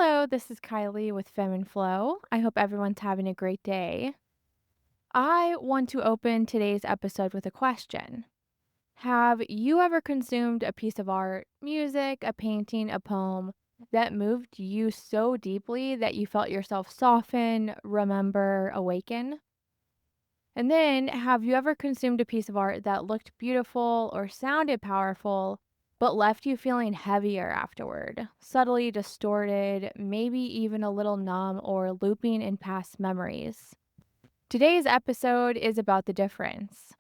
Hello, this is Kylie with Fem and Flow. I hope everyone's having a great day. I want to open today's episode with a question. Have you ever consumed a piece of art, music, a painting, a poem that moved you so deeply that you felt yourself soften, remember, awaken? And then, have you ever consumed a piece of art that looked beautiful or sounded powerful, but left you feeling heavier afterward, subtly distorted, maybe even a little numb or looping in past memories? Today's episode is about the difference.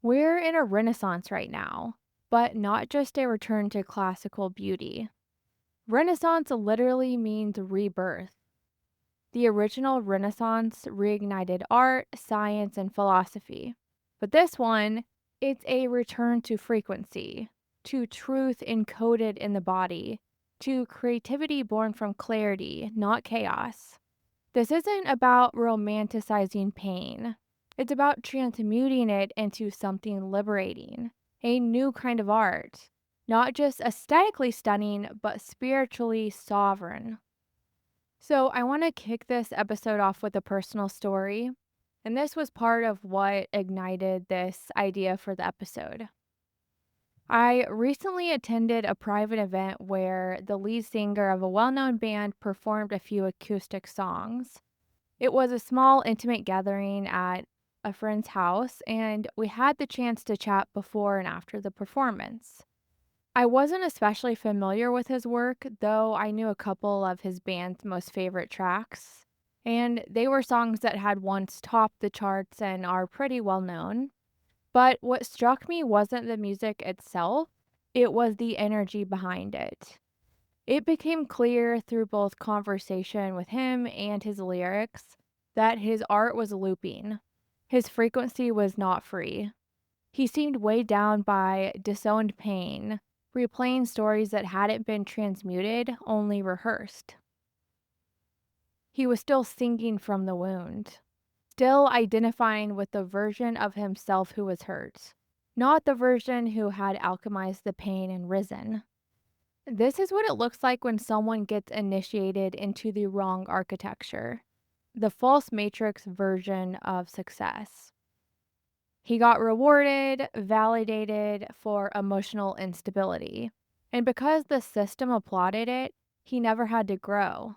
We're in a renaissance right now, but not just a return to classical beauty. Renaissance literally means rebirth. The original Renaissance reignited art, science, and philosophy. But this one, it's a return to frequency, to truth encoded in the body, to creativity born from clarity, not chaos. This isn't about romanticizing pain. It's about transmuting it into something liberating, a new kind of art, not just aesthetically stunning, but spiritually sovereign. So, I want to kick this episode off with a personal story. And this was part of what ignited this idea for the episode. I recently attended a private event where the lead singer of a well known band performed a few acoustic songs. It was a small, intimate gathering at a friend's house, and we had the chance to chat before and after the performance. I wasn't especially familiar with his work, though I knew a couple of his band's most favorite tracks, and they were songs that had once topped the charts and are pretty well known. But what struck me wasn't the music itself, it was the energy behind it. It became clear through both conversation with him and his lyrics that his art was looping. His frequency was not free. He seemed weighed down by disowned pain, replaying stories that hadn't been transmuted, only rehearsed. He was still singing from the wound, still identifying with the version of himself who was hurt, not the version who had alchemized the pain and risen. This is what it looks like when someone gets initiated into the wrong architecture, the false matrix version of success. He got rewarded, validated for emotional instability. And because the system applauded it, he never had to grow.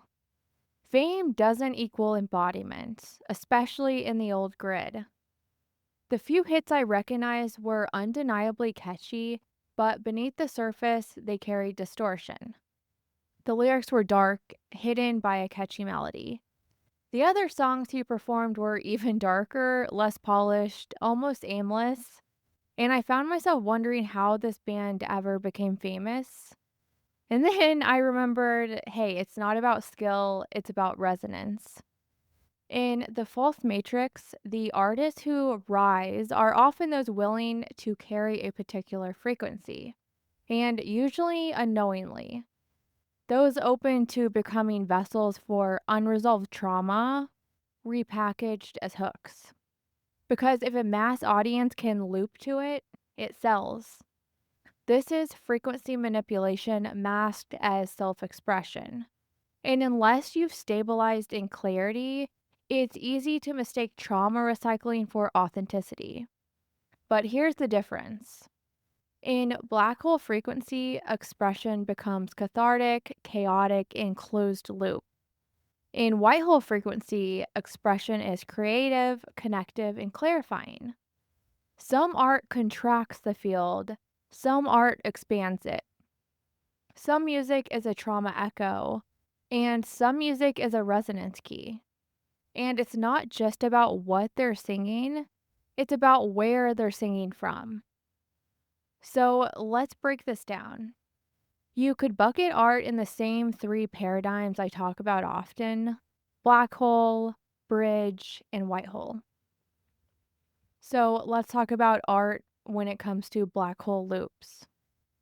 Fame doesn't equal embodiment, especially in the old grid. The few hits I recognized were undeniably catchy, but beneath the surface, they carried distortion. The lyrics were dark, hidden by a catchy melody. The other songs he performed were even darker, less polished, almost aimless, and I found myself wondering how this band ever became famous. And then I remembered, hey, it's not about skill, it's about resonance. In the false matrix, the artists who rise are often those willing to carry a particular frequency, and usually unknowingly. Those open to becoming vessels for unresolved trauma, repackaged as hooks. Because if a mass audience can loop to it, it sells. This is frequency manipulation masked as self expression. And unless you've stabilized in clarity, it's easy to mistake trauma recycling for authenticity. But here's the difference. In black hole frequency, expression becomes cathartic, chaotic, and closed loop. In white hole frequency, expression is creative, connective, and clarifying. Some art contracts the field, some art expands it. Some music is a trauma echo, and some music is a resonance key. And it's not just about what they're singing, it's about where they're singing from. So let's break this down. You could bucket art in the same three paradigms I talk about often: black hole, bridge, and white hole. So let's talk about art when it comes to black hole loops.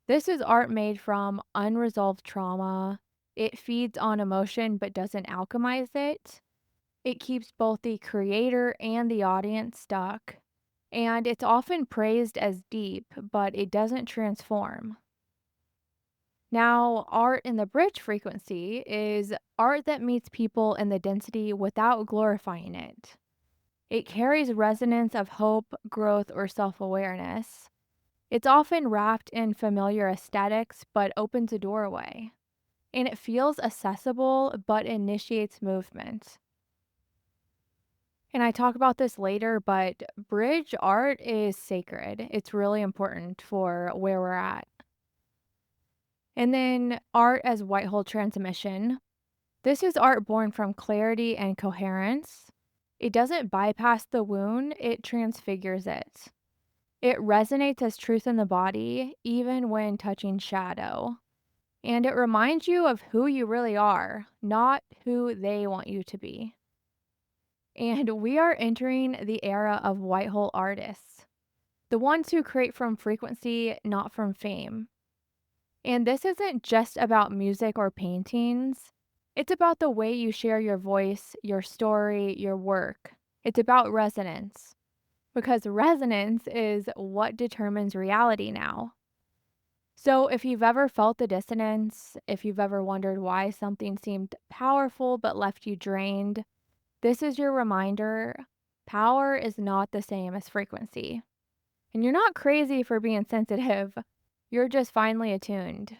This is art made from unresolved trauma. It feeds on emotion but doesn't alchemize it. It keeps both the creator and the audience stuck. And it's often praised as deep, but it doesn't transform. Now, art in the bridge frequency is art that meets people in the density without glorifying it. It carries resonance of hope, growth, or self awareness. It's often wrapped in familiar aesthetics but opens a doorway. And it feels accessible but initiates movement. And I talk about this later, but bridge art is sacred. It's really important for where we're at. And then art as white hole transmission. This is art born from clarity and coherence. It doesn't bypass the wound, it transfigures it. It resonates as truth in the body, even when touching shadow. And it reminds you of who you really are, not who they want you to be. And we are entering the era of white hole artists, the ones who create from frequency, not from fame. And this isn't just about music or paintings, it's about the way you share your voice, your story, your work. It's about resonance, because resonance is what determines reality now. So, if you've ever felt the dissonance, if you've ever wondered why something seemed powerful but left you drained, this is your reminder: power is not the same as frequency. And you're not crazy for being sensitive, you're just finely attuned.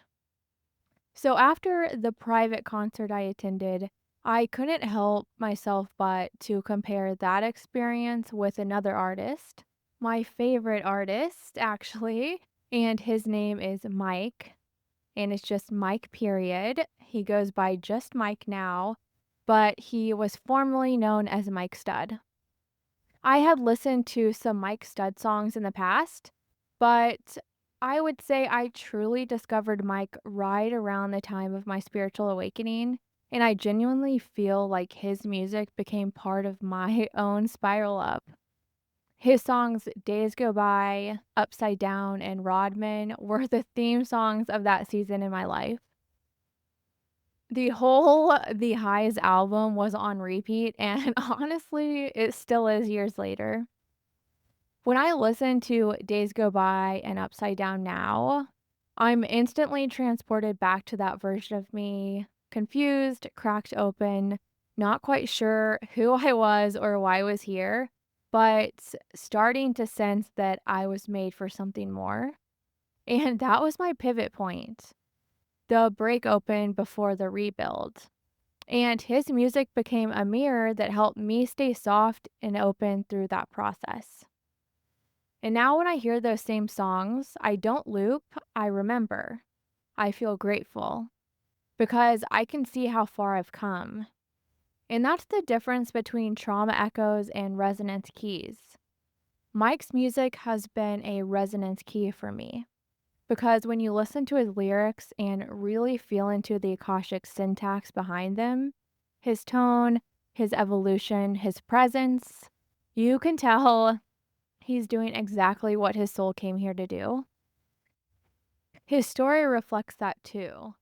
So, after the private concert I attended, I couldn't help myself but to compare that experience with another artist, my favorite artist, actually, and his name is Mike, and it's just Mike, period. He goes by just Mike now, but he was formerly known as Mike Stud. I had listened to some Mike Stud songs in the past, but I would say I truly discovered Mike right around the time of my spiritual awakening, and I genuinely feel like his music became part of my own spiral up. His songs Days Go By, Upside Down, and Rodman were the theme songs of that season in my life. The whole The Highs album was on repeat, and honestly, it still is years later. When I listen to Days Go By and Upside Down now, I'm instantly transported back to that version of me, confused, cracked open, not quite sure who I was or why I was here, but starting to sense that I was made for something more. And that was my pivot point, the break open before the rebuild. And his music became a mirror that helped me stay soft and open through that process. And now when I hear those same songs, I don't loop, I remember. I feel grateful because I can see how far I've come. And that's the difference between trauma echoes and resonance keys. Mike's music has been a resonance key for me because when you listen to his lyrics and really feel into the Akashic syntax behind them, his tone, his evolution, his presence, you can tell he's doing exactly what his soul came here to do. His story reflects that too.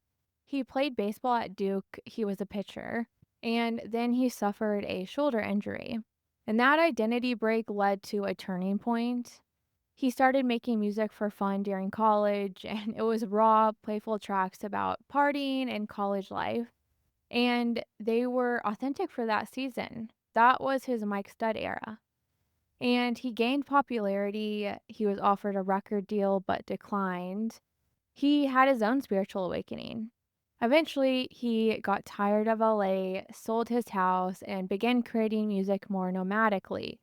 He played baseball at Duke, he was a pitcher, and then he suffered a shoulder injury. And that identity break led to a turning point. He started making music for fun during college, and it was raw, playful tracks about partying and college life. And they were authentic for that season. That was his Mike Stud era. And he gained popularity. He was offered a record deal but declined. He had his own spiritual awakening. Eventually, he got tired of LA, sold his house, and began creating music more nomadically,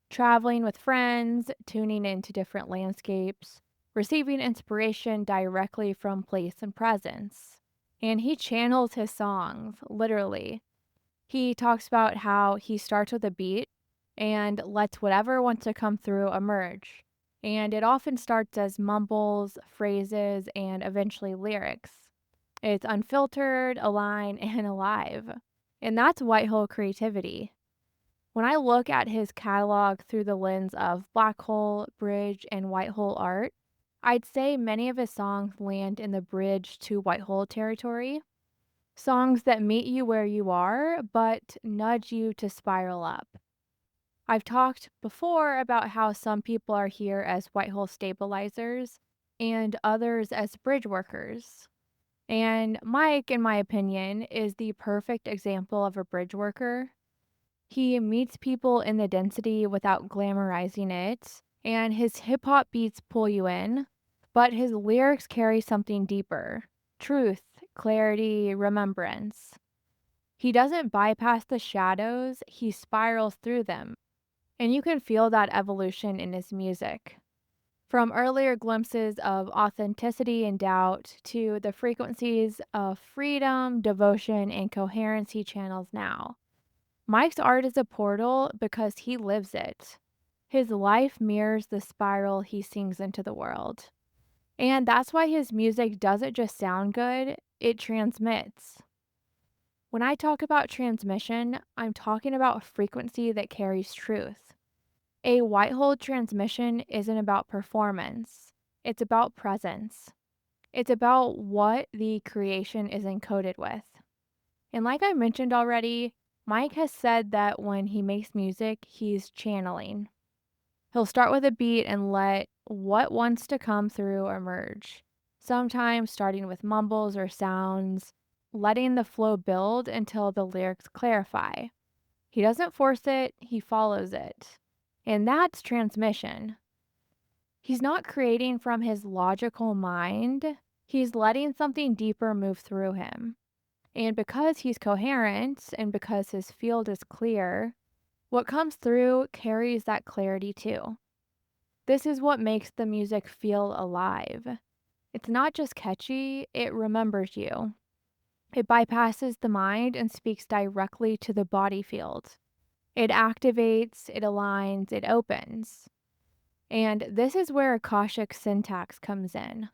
traveling with friends, tuning into different landscapes, receiving inspiration directly from place and presence. And he channels his songs, literally. He talks about how he starts with a beat and lets whatever wants to come through emerge. And it often starts as mumbles, phrases, and eventually lyrics. It's unfiltered, aligned, and alive. And that's white hole creativity. When I look at his catalog through the lens of black hole, bridge, and white hole art, I'd say many of his songs land in the bridge to white hole territory. Songs that meet you where you are, but nudge you to spiral up. I've talked before about how some people are here as white hole stabilizers and others as bridge workers. And Mike, in my opinion, is the perfect example of a bridge worker. He meets people in the density without glamorizing it, and his hip hop beats pull you in, but his lyrics carry something deeper: truth, clarity, remembrance. He doesn't bypass the shadows, he spirals through them, and you can feel that evolution in his music. From earlier glimpses of authenticity and doubt to the frequencies of freedom, devotion, and coherence he channels now. Mike's art is a portal because he lives it. His life mirrors the spiral he sings into the world. And that's why his music doesn't just sound good, it transmits. When I talk about transmission, I'm talking about a frequency that carries truth. A white hole transmission isn't about performance, it's about presence. It's about what the creation is encoded with. And like I mentioned already, Mike has said that when he makes music, he's channeling. He'll start with a beat and let what wants to come through emerge, sometimes starting with mumbles or sounds, letting the flow build until the lyrics clarify. He doesn't force it, he follows it. And that's transmission. He's not creating from his logical mind, he's letting something deeper move through him. And because he's coherent and because his field is clear, what comes through carries that clarity too. This is what makes the music feel alive. It's not just catchy, it remembers you. It bypasses the mind and speaks directly to the body field. It activates, it aligns, it opens. And this is where Akashic syntax comes in.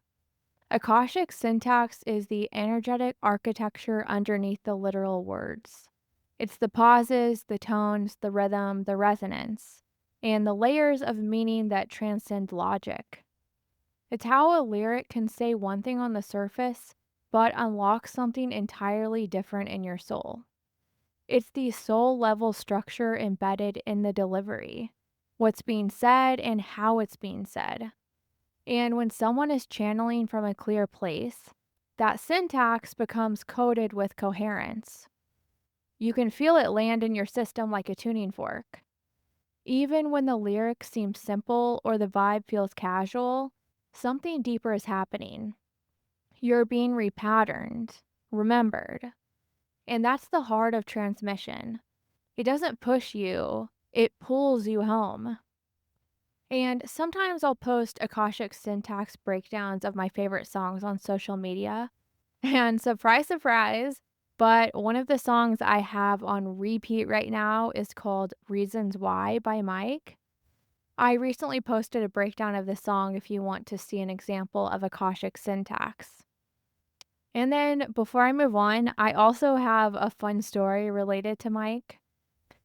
Akashic syntax is the energetic architecture underneath the literal words. It's the pauses, the tones, the rhythm, the resonance, and the layers of meaning that transcend logic. It's how a lyric can say one thing on the surface, but unlock something entirely different in your soul. It's the soul level structure embedded in the delivery, what's being said and how it's being said. And when someone is channeling from a clear place, that syntax becomes coded with coherence. You can feel it land in your system like a tuning fork. Even when the lyrics seem simple or the vibe feels casual, something deeper is happening. You're being repatterned, remembered. And that's the heart of transmission. It doesn't push you, it pulls you home. And sometimes I'll post Akashic syntax breakdowns of my favorite songs on social media. And surprise, surprise, but one of the songs I have on repeat right now is called Reasons Why by Mike. I recently posted a breakdown of the song if you want to see an example of Akashic syntax. And then before I move on, I also have a fun story related to Mike.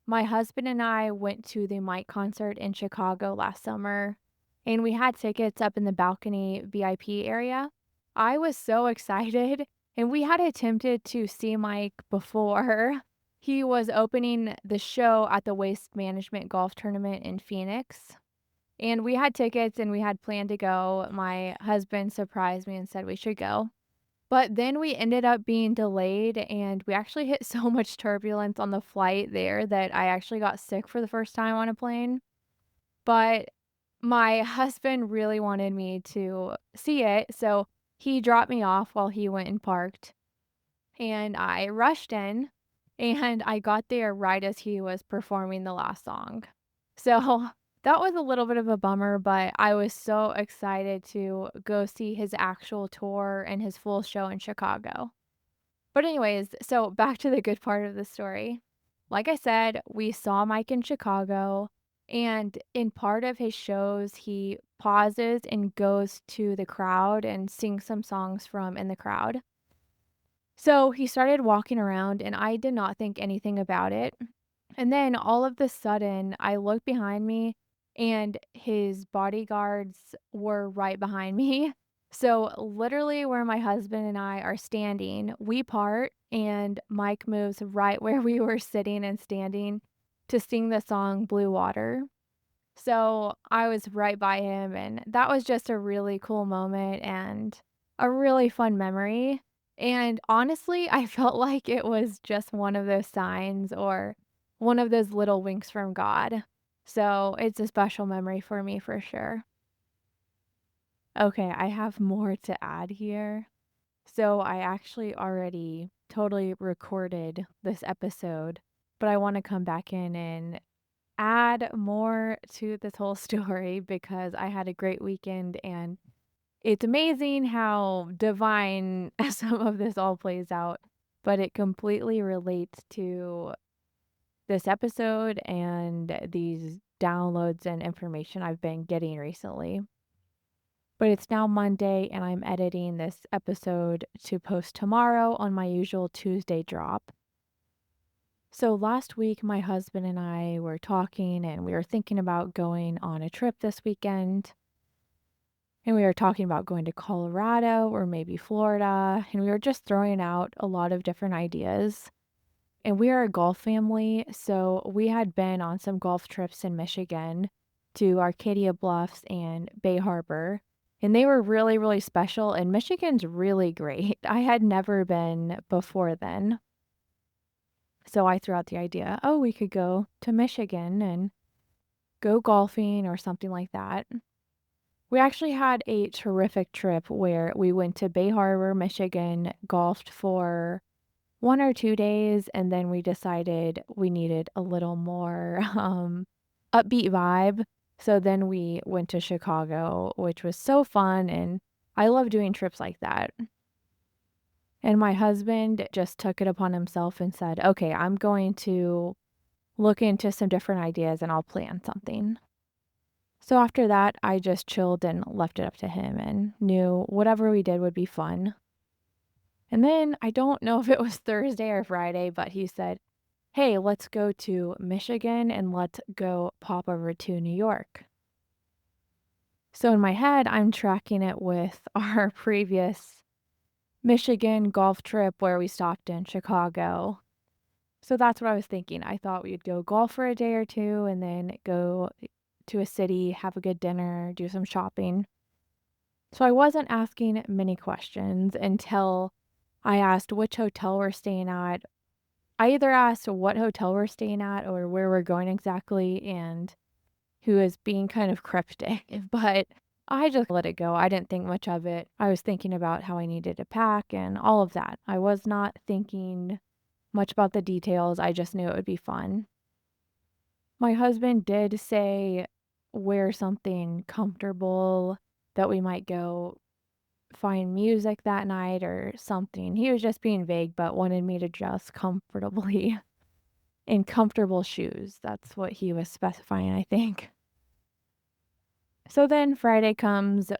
My husband and I went to the Mike concert in Chicago last summer, and we had tickets up in the balcony VIP area. I was so excited, and we had attempted to see Mike before. He was opening the show at the Waste Management Golf Tournament in Phoenix. And we had tickets and we had planned to go. My husband surprised me and said we should go. But then we ended up being delayed, and we actually hit so much turbulence on the flight there that I actually got sick for the first time on a plane. But my husband really wanted me to see it, so he dropped me off while he went and parked. And I rushed in, and I got there right as he was performing the last song. So that was a little bit of a bummer, but I was so excited to go see his actual tour and his full show in Chicago. But anyways, so back to the good part of the story. Like I said, we saw Mike in Chicago, and in part of his shows, he pauses and goes to the crowd and sings some songs from in the crowd. So he started walking around, and I did not think anything about it. And then all of the sudden, I looked behind me, and his bodyguards were right behind me. So, literally, where my husband and I are standing, we part, and Mike moves right where we were sitting and standing to sing the song Blue Water. So, I was right by him, and that was just a really cool moment and a really fun memory. And honestly, I felt like it was just one of those signs or one of those little winks from God. So it's a special memory for me for sure. Okay, I have more to add here. So I actually already totally recorded this episode, but I want to come back in and add more to this whole story because I had a great weekend and it's amazing how divine some of this all plays out, but it completely relates to this episode and these downloads and information I've been getting recently. But it's now Monday and I'm editing this episode to post tomorrow on my usual Tuesday drop. So last week, my husband and I were talking and we were thinking about going on a trip this weekend. And we were talking about going to Colorado or maybe Florida. And we were just throwing out a lot of different ideas. And we are a golf family. So we had been on some golf trips in Michigan to Arcadia Bluffs and Bay Harbor. And they were really, really special. And Michigan's really great. I had never been before then. So I threw out the idea, oh, we could go to Michigan and go golfing or something like that. We actually had a terrific trip where we went to Bay Harbor, Michigan, golfed for 1 or 2 days, and then we decided we needed a little more upbeat vibe. So then we went to Chicago, which was so fun, and I love doing trips like that. And my husband just took it upon himself and said, okay, I'm going to look into some different ideas and I'll plan something. So after that, I just chilled and left it up to him and knew whatever we did would be fun. And then I don't know if it was Thursday or Friday, but he said, hey, let's go to Michigan and let's go pop over to New York. So in my head, I'm tracking it with our previous Michigan golf trip where we stopped in Chicago. So that's what I was thinking. I thought we'd go golf for a day or two and then go to a city, have a good dinner, do some shopping. So I wasn't asking many questions until I asked which hotel we're staying at. I either asked what hotel we're staying at or where we're going exactly, and who is being kind of cryptic, but I just let it go. I didn't think much of it. I was thinking about how I needed to pack and all of that. I was not thinking much about the details. I just knew it would be fun. My husband did say wear something comfortable, that we might go find music that night or something. He was just being vague, but wanted me to dress comfortably in comfortable shoes. That's what he was specifying, I think. So then Friday comes,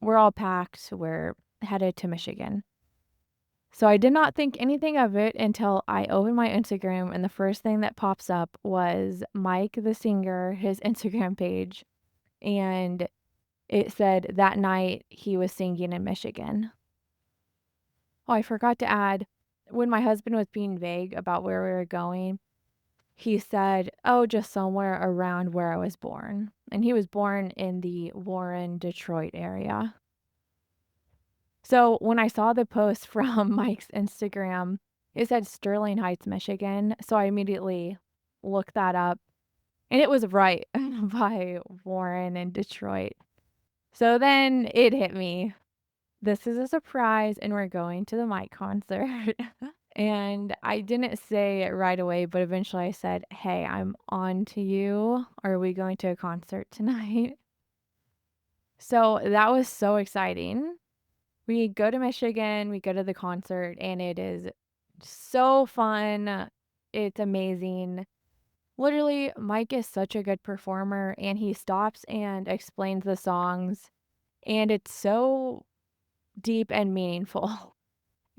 we're all packed, we're headed to Michigan. So I did not think anything of it until I opened my Instagram, and the first thing that pops up was Mike the singer, his Instagram page, and it said that night he was singing in Michigan. Oh, I forgot to add, when my husband was being vague about where we were going, he said, "Oh, just somewhere around where I was born." And he was born in the Warren, Detroit area. So when I saw the post from Mike's Instagram, it said Sterling Heights, Michigan. So I immediately looked that up and it was right by Warren and Detroit. So then it hit me. This is a surprise and we're going to the Mike concert. And I didn't say it right away, but eventually I said, hey, I'm on to you. Are we going to a concert tonight? So that was so exciting. We go to Michigan, we go to the concert, and it is so fun. It's amazing. Literally, Mike is such a good performer, and he stops and explains the songs, and it's so deep and meaningful.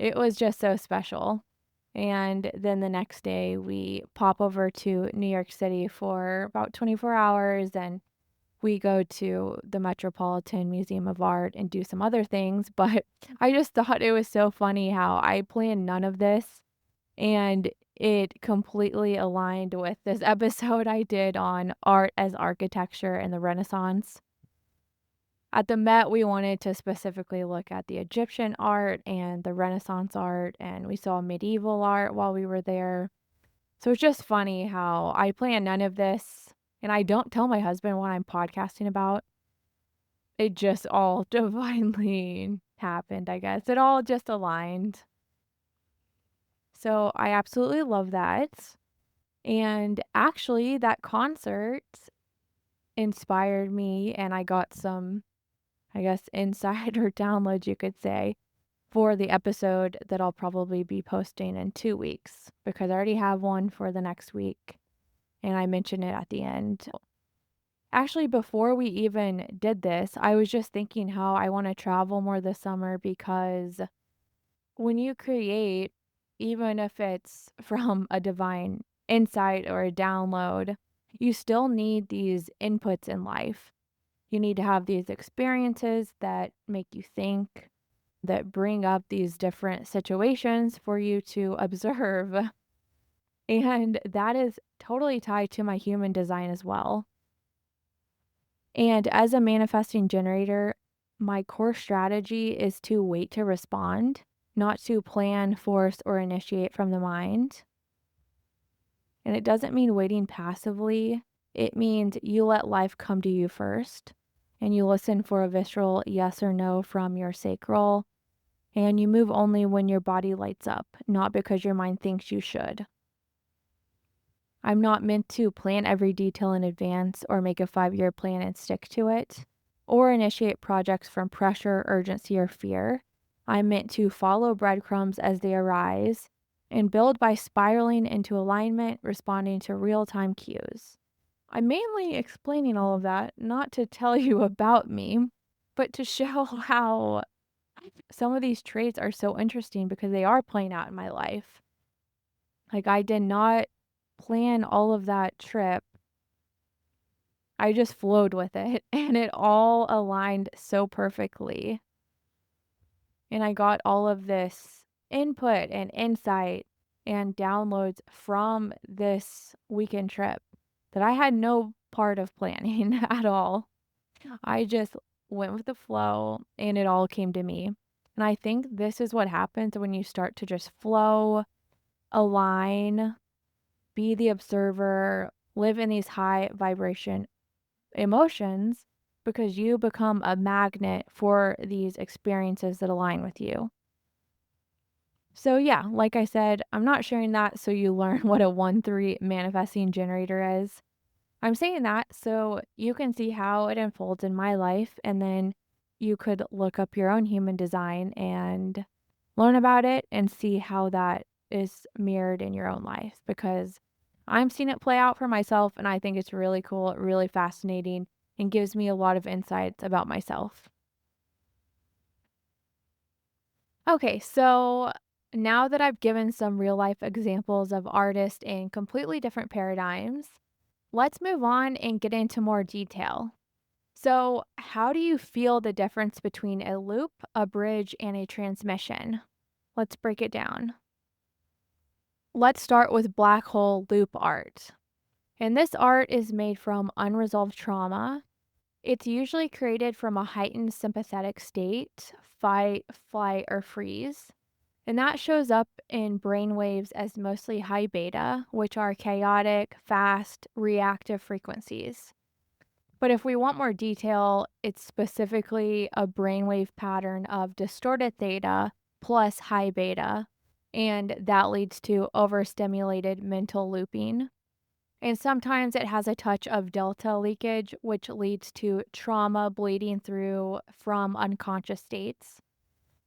It was just so special. And then the next day, we pop over to New York City for about 24 hours and we go to the Metropolitan Museum of Art and do some other things. But I just thought it was so funny how I planned none of this and it completely aligned with this episode I did on art as architecture and the Renaissance. At the Met, we wanted to specifically look at the Egyptian art and the Renaissance art, and we saw medieval art while we were there. So it's just funny how I plan none of this, and I don't tell my husband what I'm podcasting about. It just all divinely happened, I guess. It all just aligned. So I absolutely love that. And actually, that concert inspired me, and I got some, I guess, insider downloads, you could say, for the episode that I'll probably be posting in 2 weeks because I already have one for the next week. And I mention it at the end. Actually, before we even did this, I was just thinking how I want to travel more this summer because when you create, even if it's from a divine insight or a download, you still need these inputs in life. You need to have these experiences that make you think, that bring up these different situations for you to observe. And that is totally tied to my human design as well. And as a manifesting generator, my core strategy is to wait to respond, not to plan, force, or initiate from the mind. And it doesn't mean waiting passively, it means you let life come to you first, and you listen for a visceral yes or no from your sacral, and you move only when your body lights up, not because your mind thinks you should. I'm not meant to plan every detail in advance or make a 5-year plan and stick to it, or initiate projects from pressure, urgency, or fear. I'm meant to follow breadcrumbs as they arise and build by spiraling into alignment, responding to real time cues. I'm mainly explaining all of that not to tell you about me, but to show how some of these traits are so interesting because they are playing out in my life. Like, I did not plan all of that trip. I just flowed with it and it all aligned so perfectly. And I got all of this input and insight and downloads from this weekend trip that I had no part of planning at all. I just went with the flow and it all came to me. And I think this is what happens when you start to just flow, align, be the observer, live in these high vibration emotions because you become a magnet for these experiences that align with you. So, yeah, like I said, I'm not sharing that so you learn what a 1-3 manifesting generator is. I'm saying that so you can see how it unfolds in my life, and then you could look up your own human design and learn about it and see how that is mirrored in your own life because I'm seeing it play out for myself and I think it's really cool, really fascinating, and gives me a lot of insights about myself. Okay, so now that I've given some real life examples of artists in completely different paradigms, let's move on and get into more detail. So, how do you feel the difference between a loop, a bridge, and a transmission? Let's break it down. Let's start with black hole loop art. And this art is made from unresolved trauma. It's usually created from a heightened sympathetic state, fight, flight, or freeze. And that shows up in brain waves as mostly high beta, which are chaotic, fast, reactive frequencies. But if we want more detail, it's specifically a brainwave pattern of distorted theta plus high beta, and that leads to overstimulated mental looping. And sometimes it has a touch of delta leakage, which leads to trauma bleeding through from unconscious states.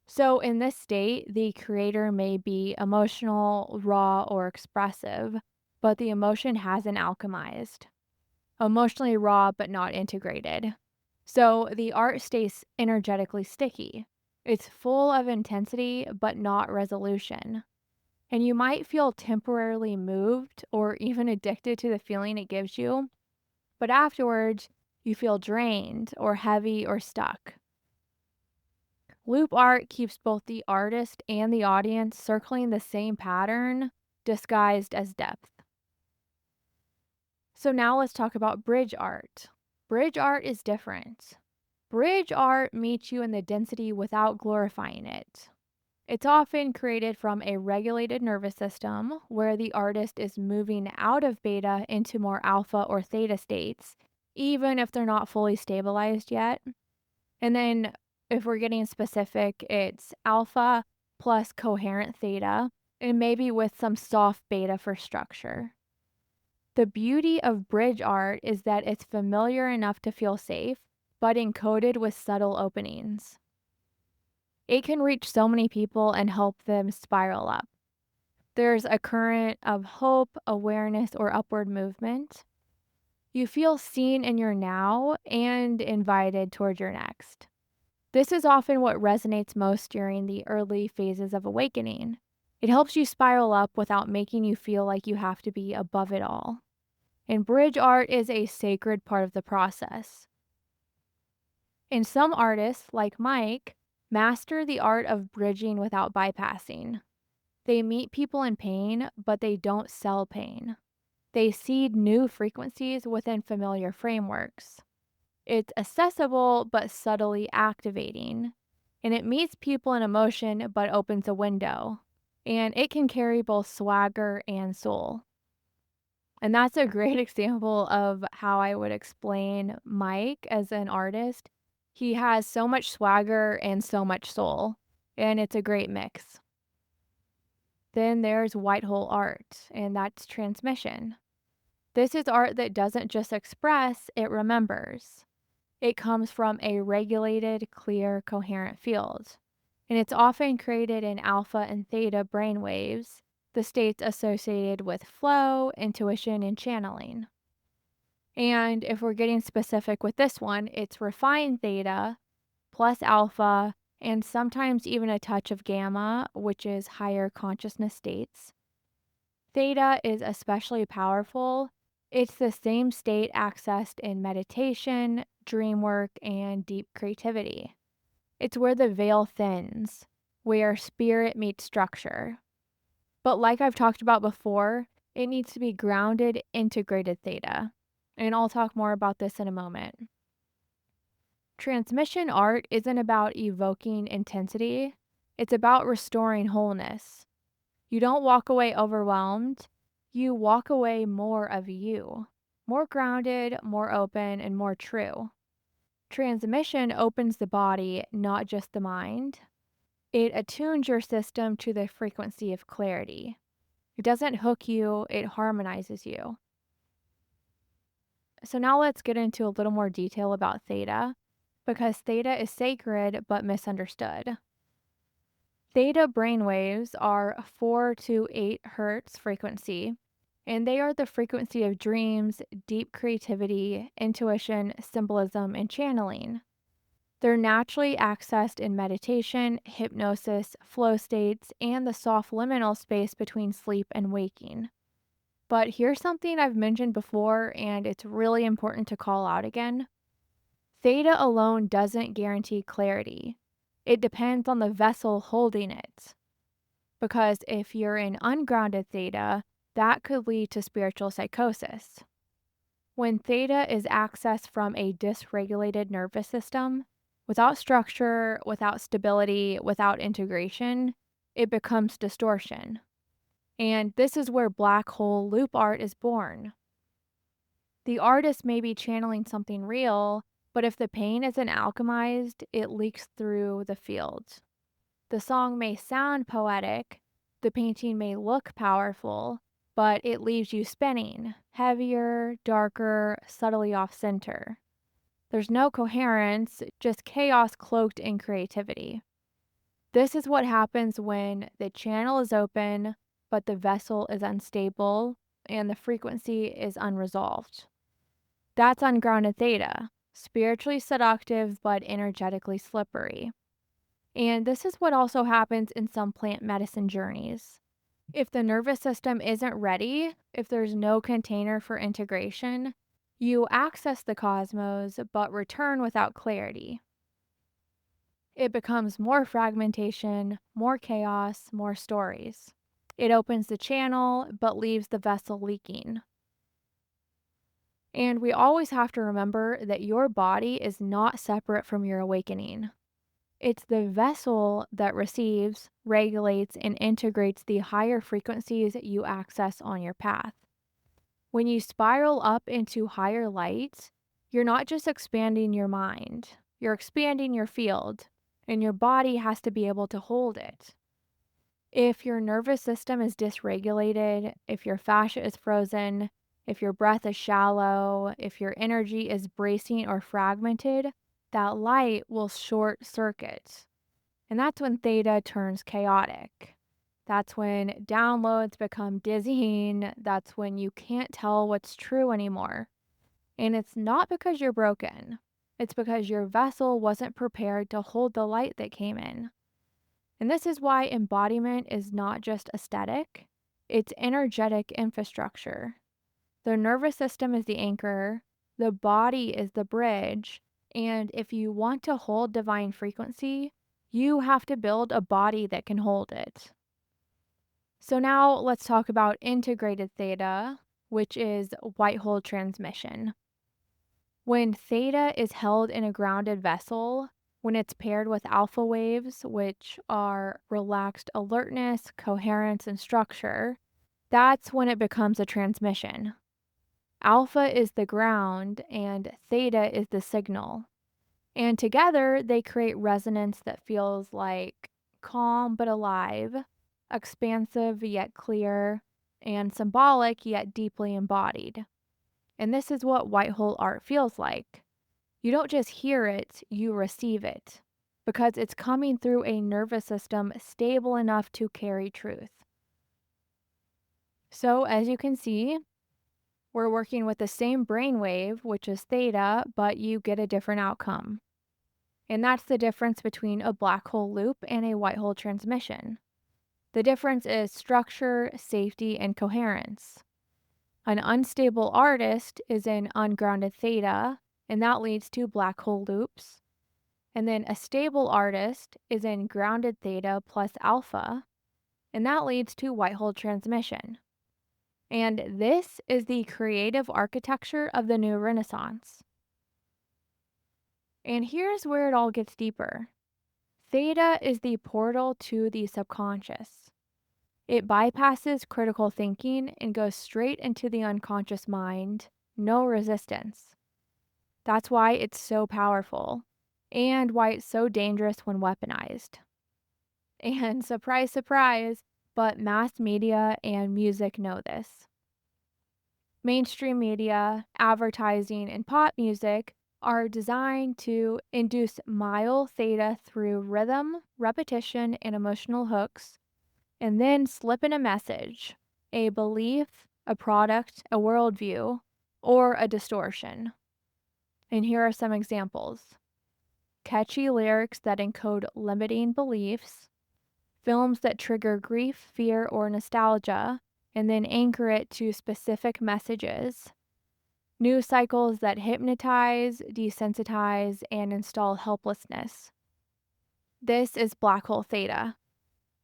So, in this state, the creator may be emotional, raw, or expressive, but the emotion hasn't alchemized. Emotionally raw, but not integrated. So, the art stays energetically sticky. It's full of intensity, but not resolution. And you might feel temporarily moved or even addicted to the feeling it gives you, but afterwards, you feel drained or heavy or stuck. Loop art keeps both the artist and the audience circling the same pattern, disguised as depth. So now let's talk about bridge art. Bridge art is different. Bridge art meets you in the density without glorifying it. It's often created from a regulated nervous system where the artist is moving out of beta into more alpha or theta states, even if they're not fully stabilized yet. And then, if we're getting specific, it's alpha plus coherent theta, and maybe with some soft beta for structure. The beauty of bridge art is that it's familiar enough to feel safe, but encoded with subtle openings. It can reach so many people and help them spiral up. There's a current of hope, awareness, or upward movement. You feel seen in your now and invited toward your next. This is often what resonates most during the early phases of awakening. It helps you spiral up without making you feel like you have to be above it all. And bridge art is a sacred part of the process. And some artists, like Mike, master the art of bridging without bypassing. They meet people in pain, but they don't sell pain. They seed new frequencies within familiar frameworks. It's accessible but subtly activating. And it meets people in emotion but opens a window. And it can carry both swagger and soul. And that's a great example of how I would explain Mike as an artist. He has so much swagger and so much soul, and it's a great mix. Then there's white hole art, and that's transmission. This is art that doesn't just express, it remembers. It comes from a regulated, clear, coherent field, and it's often created in alpha and theta brainwaves, the states associated with flow, intuition, and channeling. And if we're getting specific with this one, it's refined theta plus alpha and sometimes even a touch of gamma, which is higher consciousness states. Theta is especially powerful. It's the same state accessed in meditation, dream work, and deep creativity. It's where the veil thins, where spirit meets structure. But like I've talked about before, it needs to be grounded, integrated theta. And I'll talk more about this in a moment. Transmission art isn't about evoking intensity, it's about restoring wholeness. You don't walk away overwhelmed, you walk away more of you, more grounded, more open, and more true. Transmission opens the body, not just the mind. It attunes your system to the frequency of clarity. It doesn't hook you, it harmonizes you. So now let's get into a little more detail about theta, because theta is sacred but misunderstood. Theta brainwaves are 4 to 8 hertz frequency, and they are the frequency of dreams, deep creativity, intuition, symbolism, and channeling. They're naturally accessed in meditation, hypnosis, flow states, and the soft liminal space between sleep and waking. But here's something I've mentioned before, and it's really important to call out again. Theta alone doesn't guarantee clarity. It depends on the vessel holding it. Because if you're in ungrounded theta, that could lead to spiritual psychosis. When theta is accessed from a dysregulated nervous system, without structure, without stability, without integration, it becomes distortion. And this is where black hole loop art is born. The artist may be channeling something real, but if the pain isn't alchemized, it leaks through the field. The song may sound poetic, the painting may look powerful, but it leaves you spinning, heavier, darker, subtly off center. There's no coherence, just chaos cloaked in creativity. This is what happens when the channel is open, but the vessel is unstable and the frequency is unresolved. That's ungrounded theta, spiritually seductive but energetically slippery. And this is what also happens in some plant medicine journeys. If the nervous system isn't ready, if there's no container for integration, you access the cosmos but return without clarity. It becomes more fragmentation, more chaos, more stories. It opens the channel but leaves the vessel leaking. And we always have to remember that your body is not separate from your awakening. It's the vessel that receives, regulates, and integrates the higher frequencies you access on your path. When you spiral up into higher light, you're not just expanding your mind, you're expanding your field, and your body has to be able to hold it. If your nervous system is dysregulated, if your fascia is frozen, if your breath is shallow, if your energy is bracing or fragmented, that light will short circuit. And that's when theta turns chaotic. That's when downloads become dizzying. That's when you can't tell what's true anymore. And it's not because you're broken, it's because your vessel wasn't prepared to hold the light that came in. And this is why embodiment is not just aesthetic, it's energetic infrastructure. The nervous system is the anchor, the body is the bridge, and if you want to hold divine frequency, you have to build a body that can hold it. So now let's talk about integrated theta, which is white hole transmission. When theta is held in a grounded vessel, when it's paired with alpha waves, which are relaxed alertness, coherence, and structure, that's when it becomes a transmission. Alpha is the ground and theta is the signal. And together they create resonance that feels like calm but alive, expansive yet clear, and symbolic yet deeply embodied. And this is what white hole art feels like. You don't just hear it, you receive it, because it's coming through a nervous system stable enough to carry truth. So, as you can see, we're working with the same brainwave, which is theta, but you get a different outcome. And that's the difference between a black hole loop and a white hole transmission. The difference is structure, safety, and coherence. An unstable artist is in ungrounded theta, and that leads to black hole loops. And then a stable artist is in grounded theta plus alpha, and that leads to white hole transmission. And this is the creative architecture of the new Renaissance. And here's where it all gets deeper. Theta is the portal to the subconscious. It bypasses critical thinking and goes straight into the unconscious mind, no resistance. That's why it's so powerful, and why it's so dangerous when weaponized. And surprise, surprise, but mass media and music know this. Mainstream media, advertising, and pop music are designed to induce mild theta through rhythm, repetition, and emotional hooks, and then slip in a message, a belief, a product, a worldview, or a distortion. And here are some examples: catchy lyrics that encode limiting beliefs, films that trigger grief, fear, or nostalgia, and then anchor it to specific messages, news cycles that hypnotize, desensitize, and install helplessness. This is black hole theta.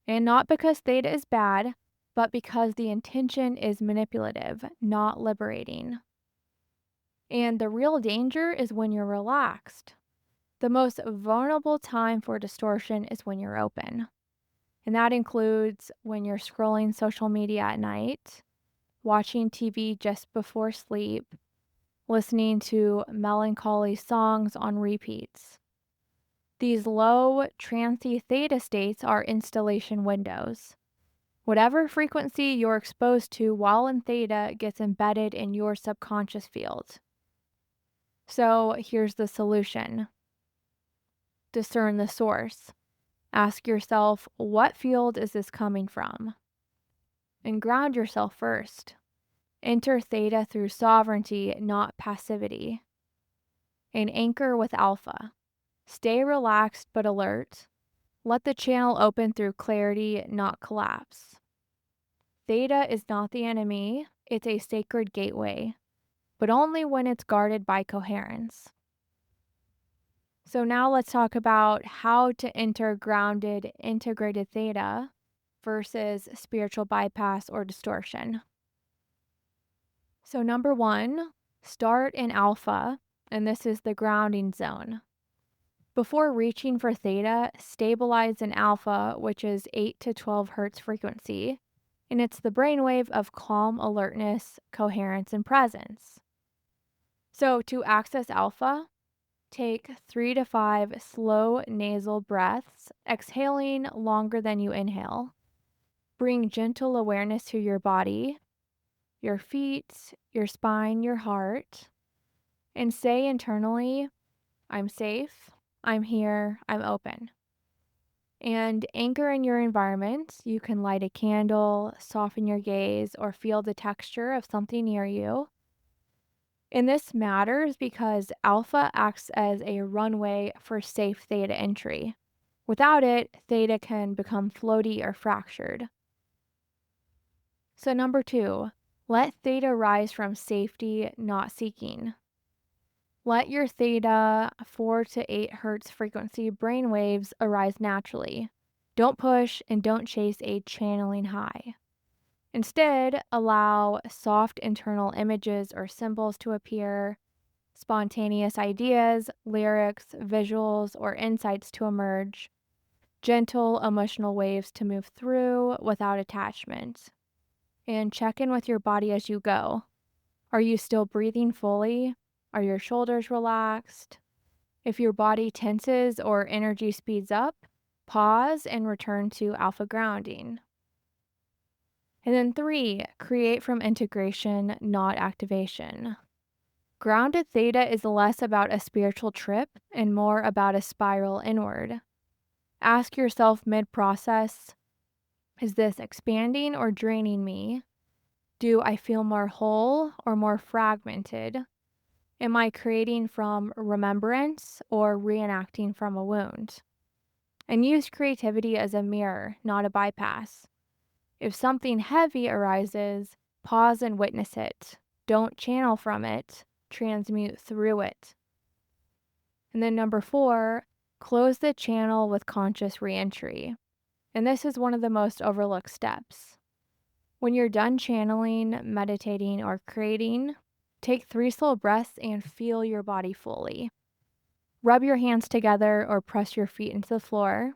And not because theta is bad, but because the intention is manipulative, not liberating. And the real danger is when you're relaxed. The most vulnerable time for distortion is when you're open. And that includes when you're scrolling social media at night, watching TV just before sleep, listening to melancholy songs on repeats. These low, trancy theta states are installation windows. Whatever frequency you're exposed to while in theta gets embedded in your subconscious field. So here's the solution: discern the source. Ask yourself, what field is this coming from? And ground yourself first. Enter theta through sovereignty, not passivity. And anchor with alpha. Stay relaxed but alert. Let the channel open through clarity, not collapse. Theta is not the enemy, it's a sacred gateway, but only when it's guarded by coherence. So now let's talk about how to enter grounded, integrated theta versus spiritual bypass or distortion. So number one, Start in alpha, and this is the grounding zone. Before reaching for theta, stabilize in alpha, which is 8 to 12 hertz frequency, and it's the brainwave of calm alertness, coherence, and presence. So, to access alpha, take 3 to 5 slow nasal breaths, exhaling longer than you inhale. Bring gentle awareness to your body, your feet, your spine, your heart, and say internally, I'm safe, I'm here, I'm open. And anchor in your environment. You can light a candle, soften your gaze, or feel the texture of something near you. And this matters because alpha acts as a runway for safe theta entry. Without it, theta can become floaty or fractured. So, number 2, let theta rise from safety, not seeking. Let your theta 4 to 8 hertz frequency brainwaves arise naturally. Don't push and don't chase a channeling high. Instead, allow soft internal images or symbols to appear, spontaneous ideas, lyrics, visuals, or insights to emerge, gentle emotional waves to move through without attachment. And check in with your body as you go. Are you still breathing fully? Are your shoulders relaxed? If your body tenses or energy speeds up, pause and return to alpha grounding. And then 3, create from integration, not activation. Grounded theta is less about a spiritual trip and more about a spiral inward. Ask yourself mid process, is this expanding or draining me? Do I feel more whole or more fragmented? Am I creating from remembrance or reenacting from a wound? And use creativity as a mirror, not a bypass. If something heavy arises, pause and witness it. Don't channel from it, transmute through it. And then number 4, close the channel with conscious reentry. And this is one of the most overlooked steps. When you're done channeling, meditating, or creating, take 3 slow breaths and feel your body fully. Rub your hands together or press your feet into the floor.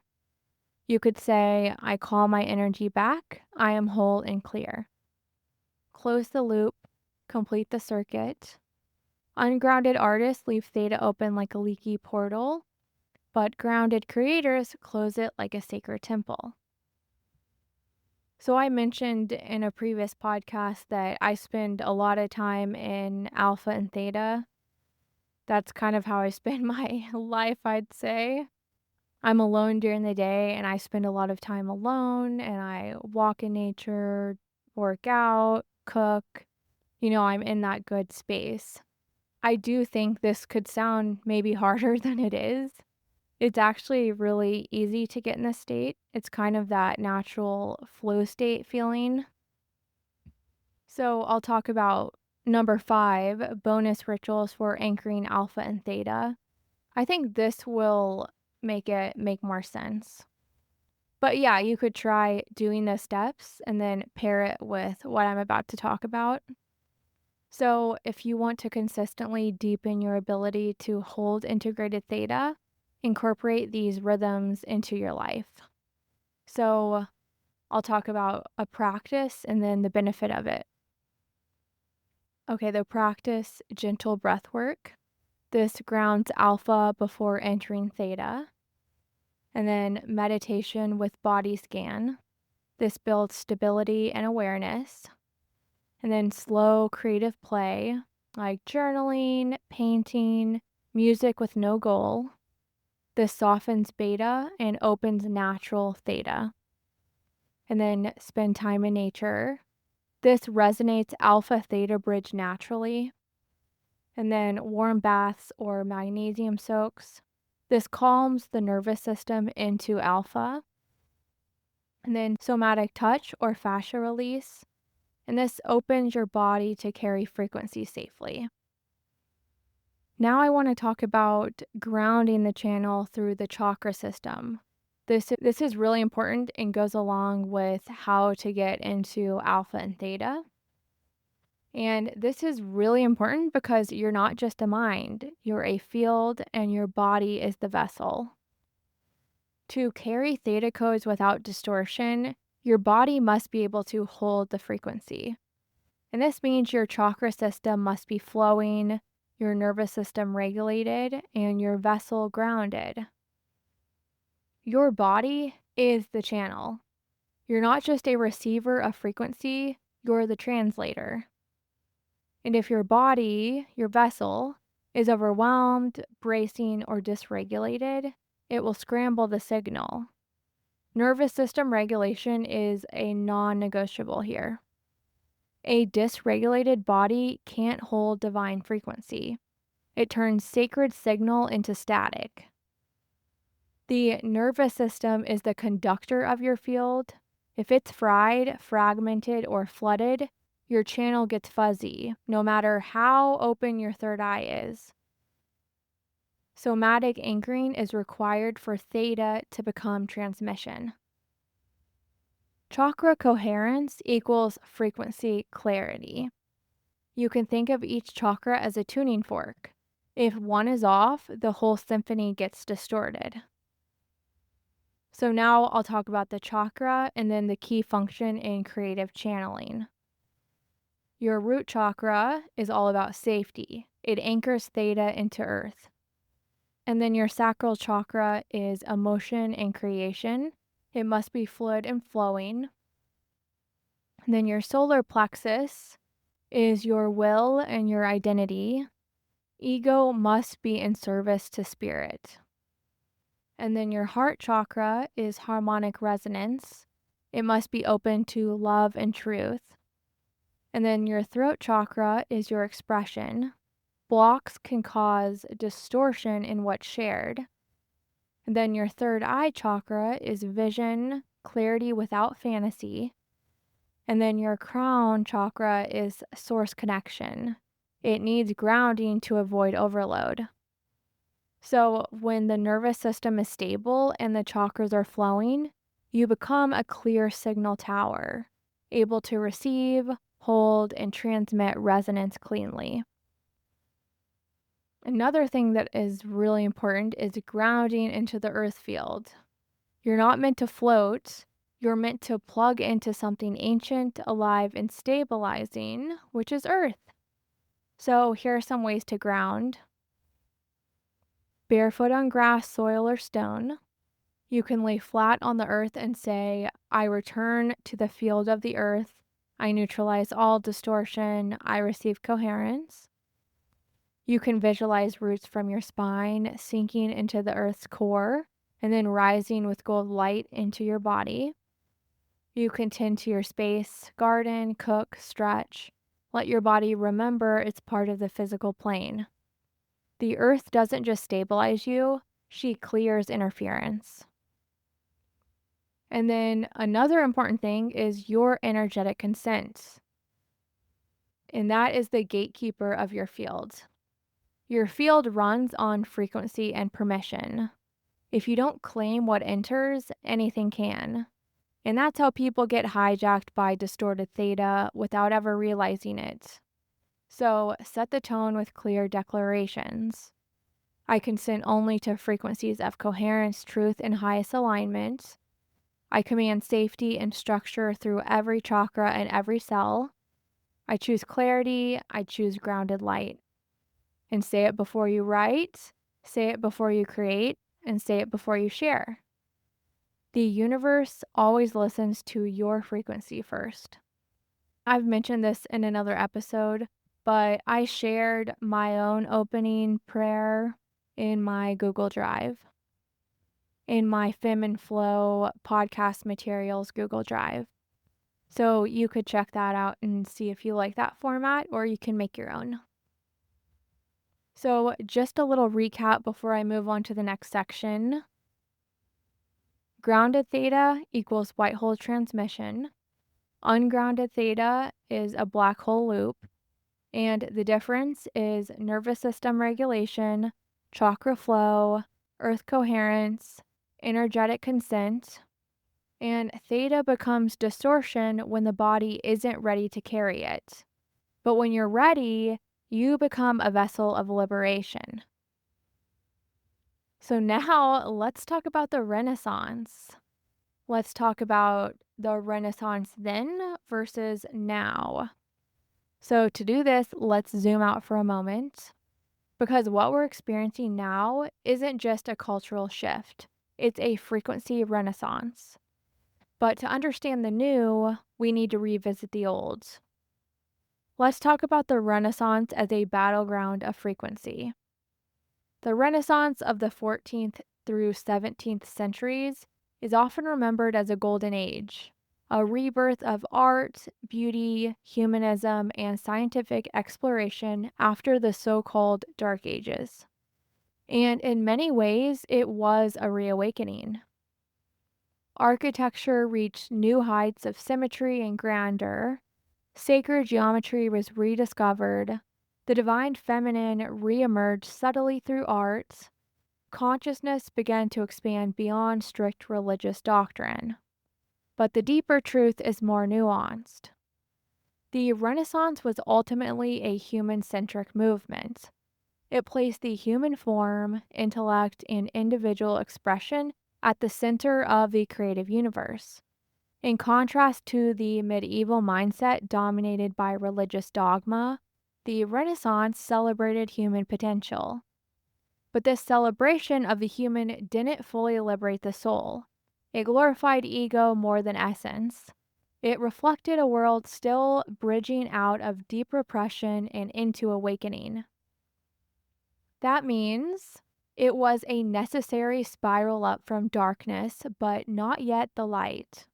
You could say, I call my energy back. I am whole and clear. Close the loop, complete the circuit. Ungrounded artists leave theta open like a leaky portal, but grounded creators close it like a sacred temple. So, I mentioned in a previous podcast that I spend a lot of time in alpha and theta. That's kind of how I spend my life, I'd say. I'm alone during the day and I spend a lot of time alone and I walk in nature, work out, cook. I'm in that good space. I do think this could sound maybe harder than it is. It's actually really easy to get in this state. It's kind of that natural flow state feeling. So I'll talk about number 5, bonus rituals for anchoring alpha and theta. I think this will make it make more sense. But yeah, you could try doing the steps and then pair it with what I'm about to talk about. So, if you want to consistently deepen your ability to hold integrated theta, incorporate these rhythms into your life. So, I'll talk about a practice and then the benefit of it. Okay, the practice, gentle breath work. This grounds alpha before entering theta. And then meditation with body scan. This builds stability and awareness. And then slow creative play, like journaling, painting, music with no goal. This softens beta and opens natural theta. And then spend time in nature. This resonates alpha theta bridge naturally. And then warm baths or magnesium soaks. This calms the nervous system into alpha. And then somatic touch or fascia release. And this opens your body to carry frequency safely. Now I want to talk about grounding the channel through the chakra system. This is really important and goes along with how to get into alpha and theta. And this is really important because you're not just a mind, you're a field, and your body is the vessel. To carry theta codes without distortion, your body must be able to hold the frequency. And this means your chakra system must be flowing, your nervous system regulated, and your vessel grounded. Your body is the channel. You're not just a receiver of frequency, you're the translator. And if your body, your vessel, is overwhelmed, bracing, or dysregulated, it will scramble the signal. Nervous system regulation is a non negotiable here. A dysregulated body can't hold divine frequency. It turns sacred signal into static. The nervous system is the conductor of your field. If it's fried, fragmented, or flooded, your channel gets fuzzy, no matter how open your third eye is. Somatic anchoring is required for theta to become transmission. Chakra coherence equals frequency clarity. You can think of each chakra as a tuning fork. If one is off, the whole symphony gets distorted. So now I'll talk about the chakra and then the key function in creative channeling. Your root chakra is all about safety. It anchors theta into earth. And then your sacral chakra is emotion and creation. It must be fluid and flowing. And then your solar plexus is your will and your identity. Ego must be in service to spirit. And then your heart chakra is harmonic resonance. It must be open to love and truth. And then your throat chakra is your expression. Blocks can cause distortion in what's shared. And then your third eye chakra is vision, clarity without fantasy. And then your crown chakra is source connection. It needs grounding to avoid overload. So when the nervous system is stable and the chakras are flowing, you become a clear signal tower, able to receive, hold, and transmit resonance cleanly. Another thing that is really important is grounding into the earth field. You're not meant to float. You're meant to plug into something ancient, alive, and stabilizing, which is earth. So here are some ways to ground. Barefoot on grass, soil, or stone. You can lay flat on the earth and say, I return to the field of the earth. I neutralize all distortion. I receive coherence. You can visualize roots from your spine sinking into the earth's core and then rising with gold light into your body. You can tend to your space, garden, cook, stretch. Let your body remember it's part of the physical plane. The earth doesn't just stabilize you, she clears interference. And then another important thing is your energetic consent. And that is the gatekeeper of your field. Your field runs on frequency and permission. If you don't claim what enters, anything can. And that's how people get hijacked by distorted theta without ever realizing it. So set the tone with clear declarations. I consent only to frequencies of coherence, truth, and highest alignment. I command safety and structure through every chakra and every cell. I choose clarity. I choose grounded light. And say it before you write, say it before you create, and say it before you share. The universe always listens to your frequency first. I've mentioned this in another episode, but I shared my own opening prayer in my Google Drive, in my Fem and Flow podcast materials Google Drive. So you could check that out and see if you like that format, or you can make your own. So just a little recap before I move on to the next section. Grounded theta equals white hole transmission. Ungrounded theta is a black hole loop. And the difference is nervous system regulation, chakra flow, earth coherence, energetic consent, and theta becomes distortion when the body isn't ready to carry it. But when you're ready, you become a vessel of liberation. So now let's talk about the Renaissance. Let's talk about the Renaissance then versus now. So to do this, let's zoom out for a moment because what we're experiencing now isn't just a cultural shift, it's a frequency renaissance. But to understand the new, we need to revisit the old. Let's talk about the Renaissance as a battleground of frequency. The Renaissance of the 14th through 17th centuries is often remembered as a golden age, a rebirth of art, beauty, humanism, and scientific exploration after the so called Dark Ages. And in many ways, it was a reawakening. Architecture reached new heights of symmetry and grandeur. Sacred geometry was rediscovered. The divine feminine reemerged subtly through art. Consciousness began to expand beyond strict religious doctrine. But the deeper truth is more nuanced. The Renaissance was ultimately a human centric movement. It placed the human form, intellect, and individual expression at the center of the creative universe. In contrast to the medieval mindset dominated by religious dogma, the Renaissance celebrated human potential. But this celebration of the human didn't fully liberate the soul. It glorified ego more than essence. It reflected a world still bridging out of deep repression and into awakening. That means it was a necessary spiral up from darkness, but not yet the light.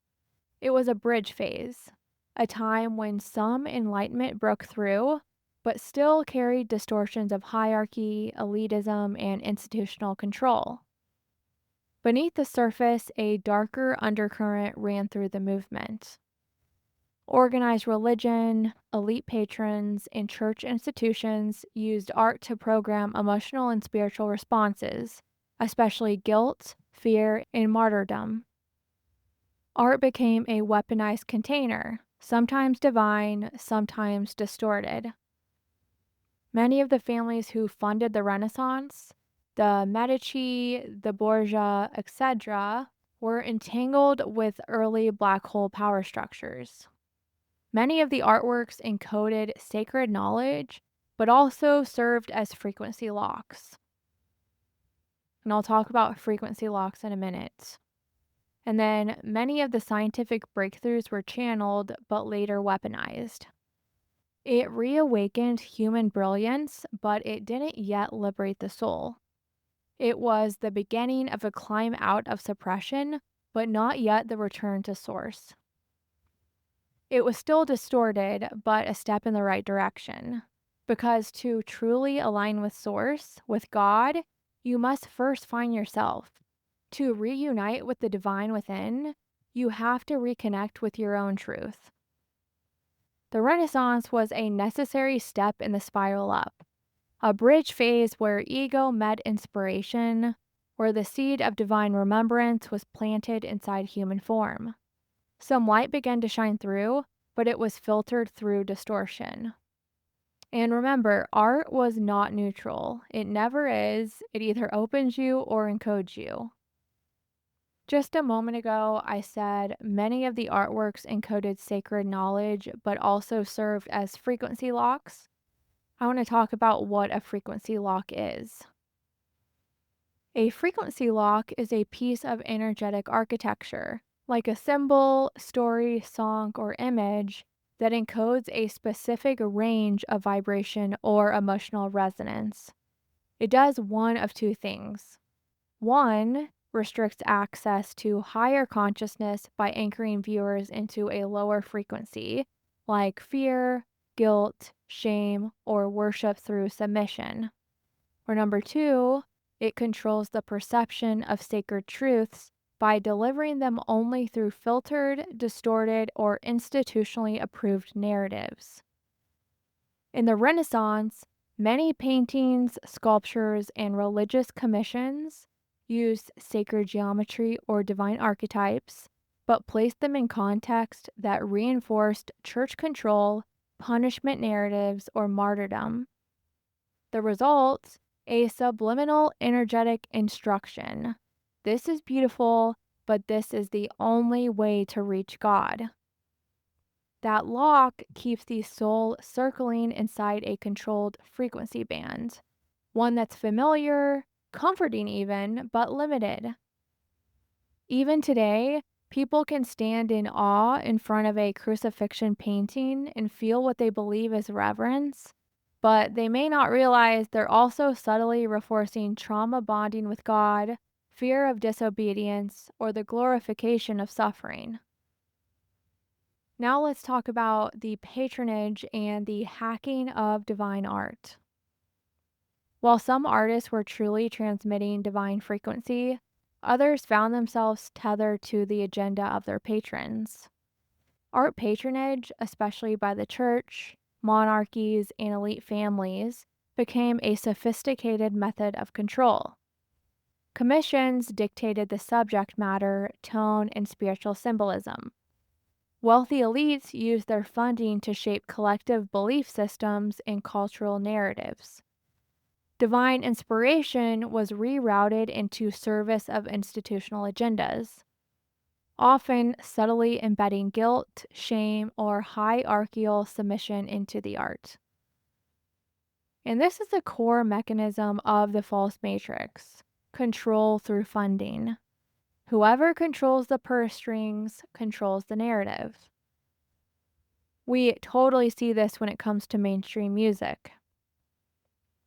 It was a bridge phase, a time when some enlightenment broke through, but still carried distortions of hierarchy, elitism, and institutional control. Beneath the surface, a darker undercurrent ran through the movement. Organized religion, elite patrons, and church institutions used art to program emotional and spiritual responses, especially guilt, fear, and martyrdom. Art became a weaponized container, sometimes divine, sometimes distorted. Many of the families who funded the Renaissance, the Medici, the Borgia, etc., were entangled with early black hole power structures. Many of the artworks encoded sacred knowledge, but also served as frequency locks. And I'll talk about frequency locks in a minute. And then many of the scientific breakthroughs were channeled, but later weaponized. It reawakened human brilliance, but it didn't yet liberate the soul. It was the beginning of a climb out of suppression, but not yet the return to source. It was still distorted, but a step in the right direction. Because to truly align with Source, with God, you must first find yourself. To reunite with the divine within, you have to reconnect with your own truth. The Renaissance was a necessary step in the spiral up, a bridge phase where ego met inspiration, where the seed of divine remembrance was planted inside human form. Some light began to shine through, but it was filtered through distortion. And remember, art was not neutral. It never is. It either opens you or encodes you. Just a moment ago, I said many of the artworks encoded sacred knowledge, but also served as frequency locks. I want to talk about what a frequency lock is. A frequency lock is a piece of energetic architecture, like a symbol, story, song, or image that encodes a specific range of vibration or emotional resonance. It does one of two things. One, restricts access to higher consciousness by anchoring viewers into a lower frequency, like fear, guilt, shame, or worship through submission. Or number two, it controls the perception of sacred truths by delivering them only through filtered, distorted, or institutionally approved narratives. In the Renaissance, many paintings, sculptures, and religious commissions used sacred geometry or divine archetypes, but placed them in context that reinforced church control, punishment narratives, or martyrdom. The result, a subliminal energetic instruction. This is beautiful, but this is the only way to reach God. That lock keeps the soul circling inside a controlled frequency band, one that's familiar, comforting even, but limited. Even today, people can stand in awe in front of a crucifixion painting and feel what they believe is reverence, but they may not realize they're also subtly reinforcing trauma bonding with God, fear of disobedience, or the glorification of suffering. Now let's talk about the patronage and the hacking of divine art. While some artists were truly transmitting divine frequency, others found themselves tethered to the agenda of their patrons. Art patronage, especially by the church, monarchies, and elite families, became a sophisticated method of control. Commissions dictated the subject matter, tone, and spiritual symbolism. Wealthy elites used their funding to shape collective belief systems and cultural narratives. Divine inspiration was rerouted into service of institutional agendas, often subtly embedding guilt, shame, or hierarchical submission into the art. And this is the core mechanism of the false matrix: control through funding. Whoever controls the purse strings controls the narrative. We totally see this when it comes to mainstream music.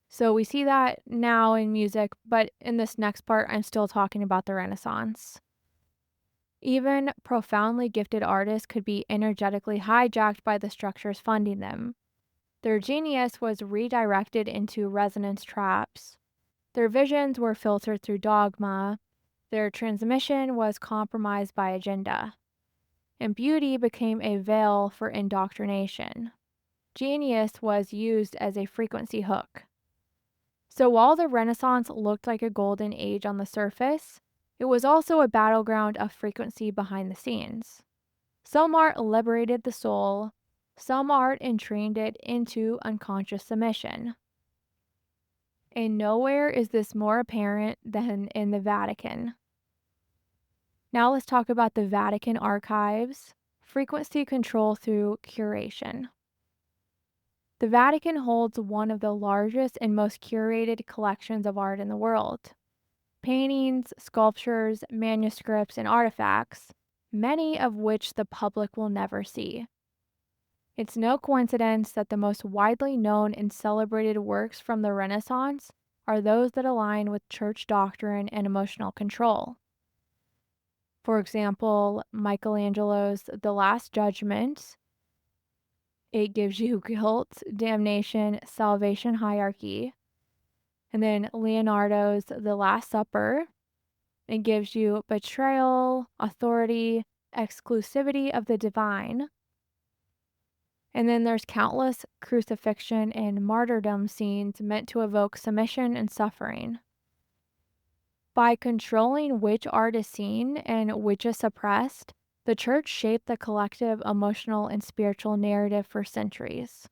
So we see that now in music, but in this next part, I'm still talking about the Renaissance. Even profoundly gifted artists could be energetically hijacked by the structures funding them. Their genius was redirected into resonance traps. Their visions were filtered through dogma. Their transmission was compromised by agenda. And beauty became a veil for indoctrination. Genius was used as a frequency hook. So while the Renaissance looked like a golden age on the surface, it was also a battleground of frequency behind the scenes. Some art liberated the soul, some art entrained it into unconscious submission. And nowhere is this more apparent than in the Vatican. Now let's talk about the Vatican archives, frequency control through curation. The Vatican holds one of the largest and most curated collections of art in the world. Paintings, sculptures, manuscripts, and artifacts, many of which the public will never see. It's no coincidence that the most widely known and celebrated works from the Renaissance are those that align with church doctrine and emotional control. For example, Michelangelo's The Last Judgment. It gives you guilt, damnation, salvation hierarchy. And then Leonardo's The Last Supper. It gives you betrayal, authority, exclusivity of the divine. And then there's countless crucifixion and martyrdom scenes meant to evoke submission and suffering. By controlling which art is seen and which is suppressed, the church shaped the collective emotional and spiritual narrative for centuries.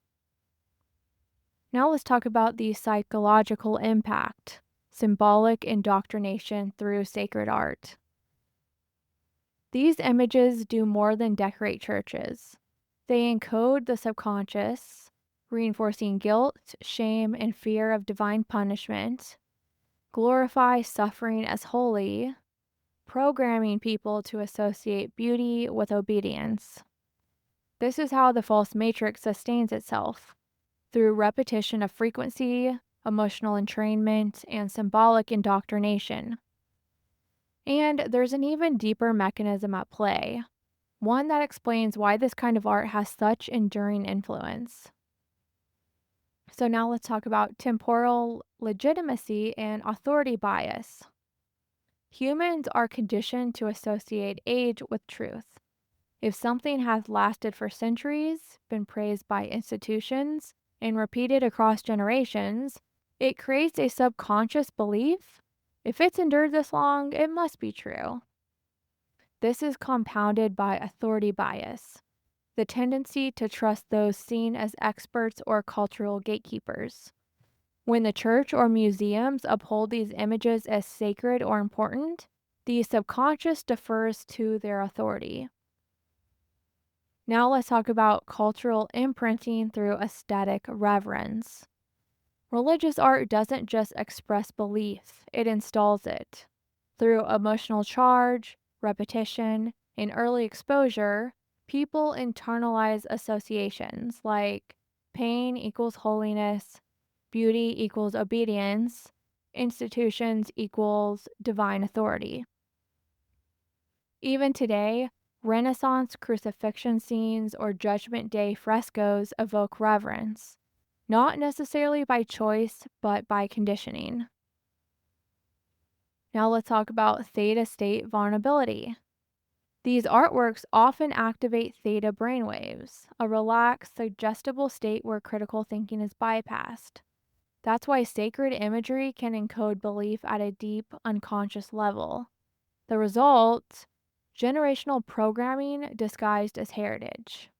Now let's talk about the psychological impact: symbolic indoctrination through sacred art. These images do more than decorate churches. They encode the subconscious, reinforcing guilt, shame, and fear of divine punishment, glorify suffering as holy, programming people to associate beauty with obedience. This is how the false matrix sustains itself, through repetition of frequency, emotional entrainment, and symbolic indoctrination. And there's an even deeper mechanism at play, one that explains why this kind of art has such enduring influence. So now let's talk about temporal legitimacy and authority bias. Humans are conditioned to associate age with truth. If something has lasted for centuries, been praised by institutions, and repeated across generations, it creates a subconscious belief: if it's endured this long, it must be true. This is compounded by authority bias. the tendency to trust those seen as experts or cultural gatekeepers. When the church or museums uphold these images as sacred or important, the subconscious defers to their authority. Now let's talk about cultural imprinting through aesthetic reverence. Religious art doesn't just express belief, it installs it. Through emotional charge, repetition, and early exposure, people internalize associations like pain equals holiness, beauty equals obedience, institutions equals divine authority. Even today, Renaissance crucifixion scenes or Judgment Day frescoes evoke reverence, not necessarily by choice, but by conditioning. Now let's talk about theta state vulnerability. These artworks often activate theta brainwaves, a relaxed, suggestible state where critical thinking is bypassed. That's why sacred imagery can encode belief at a deep, unconscious level. The result: generational programming disguised as heritage.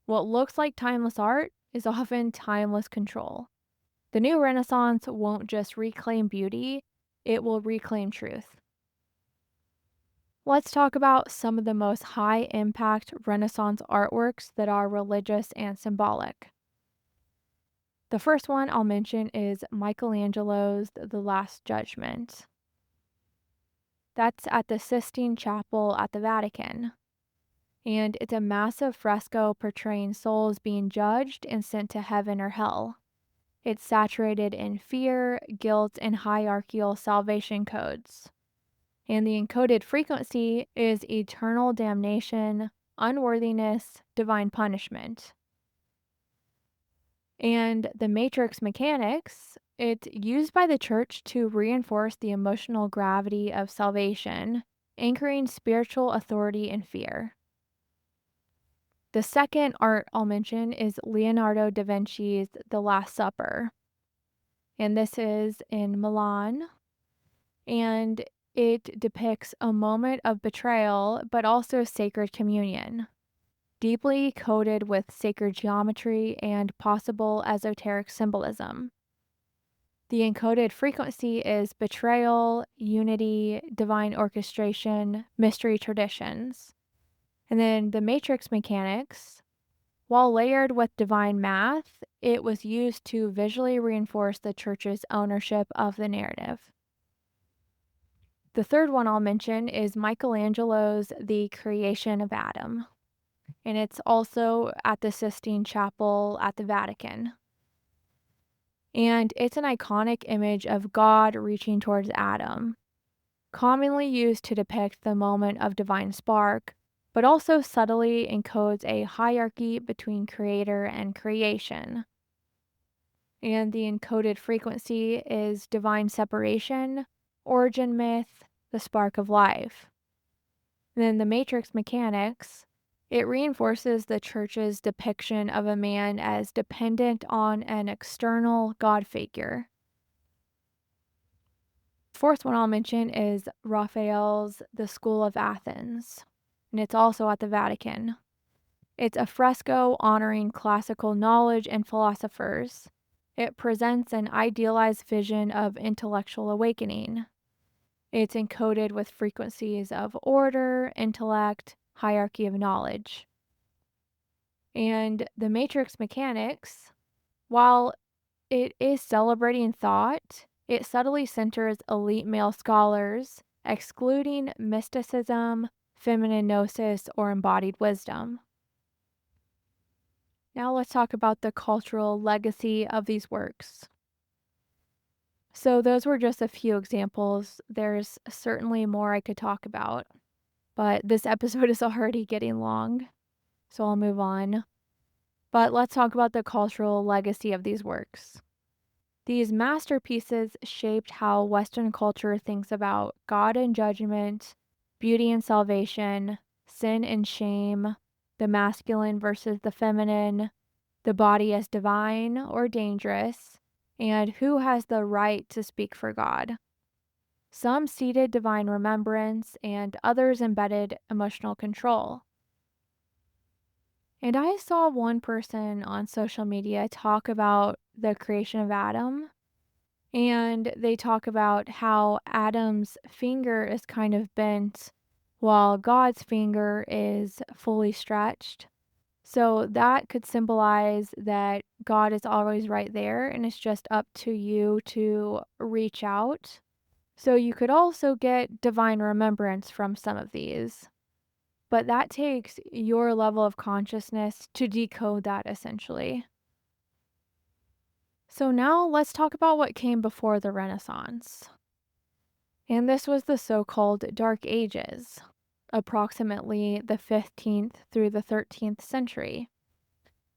What looks like timeless art is often timeless control. The new Renaissance won't just reclaim beauty, it will reclaim truth. Let's talk about some of the most high impact Renaissance artworks that are religious and symbolic. The first one I'll mention is Michelangelo's The Last Judgment. That's at the Sistine Chapel at the Vatican. And it's a massive fresco portraying souls being judged and sent to heaven or hell. It's saturated in fear, guilt, and hierarchical salvation codes. And the encoded frequency is eternal damnation, unworthiness, divine punishment. And the matrix mechanics, it's used by the church to reinforce the emotional gravity of salvation, anchoring spiritual authority and fear. The second art I'll mention is Leonardo da Vinci's The Last Supper. And this is in Milan. And it depicts a moment of betrayal, but also sacred communion, deeply coded with sacred geometry and possible esoteric symbolism. The encoded frequency is betrayal, unity, divine orchestration, mystery traditions. And then the matrix mechanics, while layered with divine math, it was used to visually reinforce the church's ownership of the narrative. The third one I'll mention is Michelangelo's The Creation of Adam, and it's also at the Sistine Chapel at the Vatican. And it's an iconic image of God reaching towards Adam, commonly used to depict the moment of divine spark, but also subtly encodes a hierarchy between creator and creation. And the encoded frequency is divine separation, origin myth, the spark of life. And then the matrix mechanics, it reinforces the church's depiction of a man as dependent on an external God figure. Fourth one I'll mention is Raphael's The School of Athens, and it's also at the Vatican. It's a fresco honoring classical knowledge and philosophers. It presents an idealized vision of intellectual awakening. It's encoded with frequencies of order, intellect, hierarchy of knowledge. And the matrix mechanics, while it is celebrating thought, it subtly centers elite male scholars, excluding mysticism, feminine gnosis, or embodied wisdom. Now let's talk about the cultural legacy of these works. So those were just a few examples. There's certainly more I could talk about, but this episode is already getting long, so I'll move on. But let's talk about the cultural legacy of these works. These masterpieces shaped how Western culture thinks about God and judgment, beauty and salvation, sin and shame, the masculine versus the feminine, the body as divine or dangerous, and who has the right to speak for God. Some seeded divine remembrance, and others embedded emotional control. And I saw one person on social media talk about the creation of Adam, and they talk about how Adam's finger is kind of bent while God's finger is fully stretched. So that could symbolize that God is always right there and it's just up to you to reach out. So you could also get divine remembrance from some of these. But that takes your level of consciousness to decode that essentially. So now let's talk about what came before the Renaissance. And this was the so called Dark Ages, approximately the 15th through the 13th century.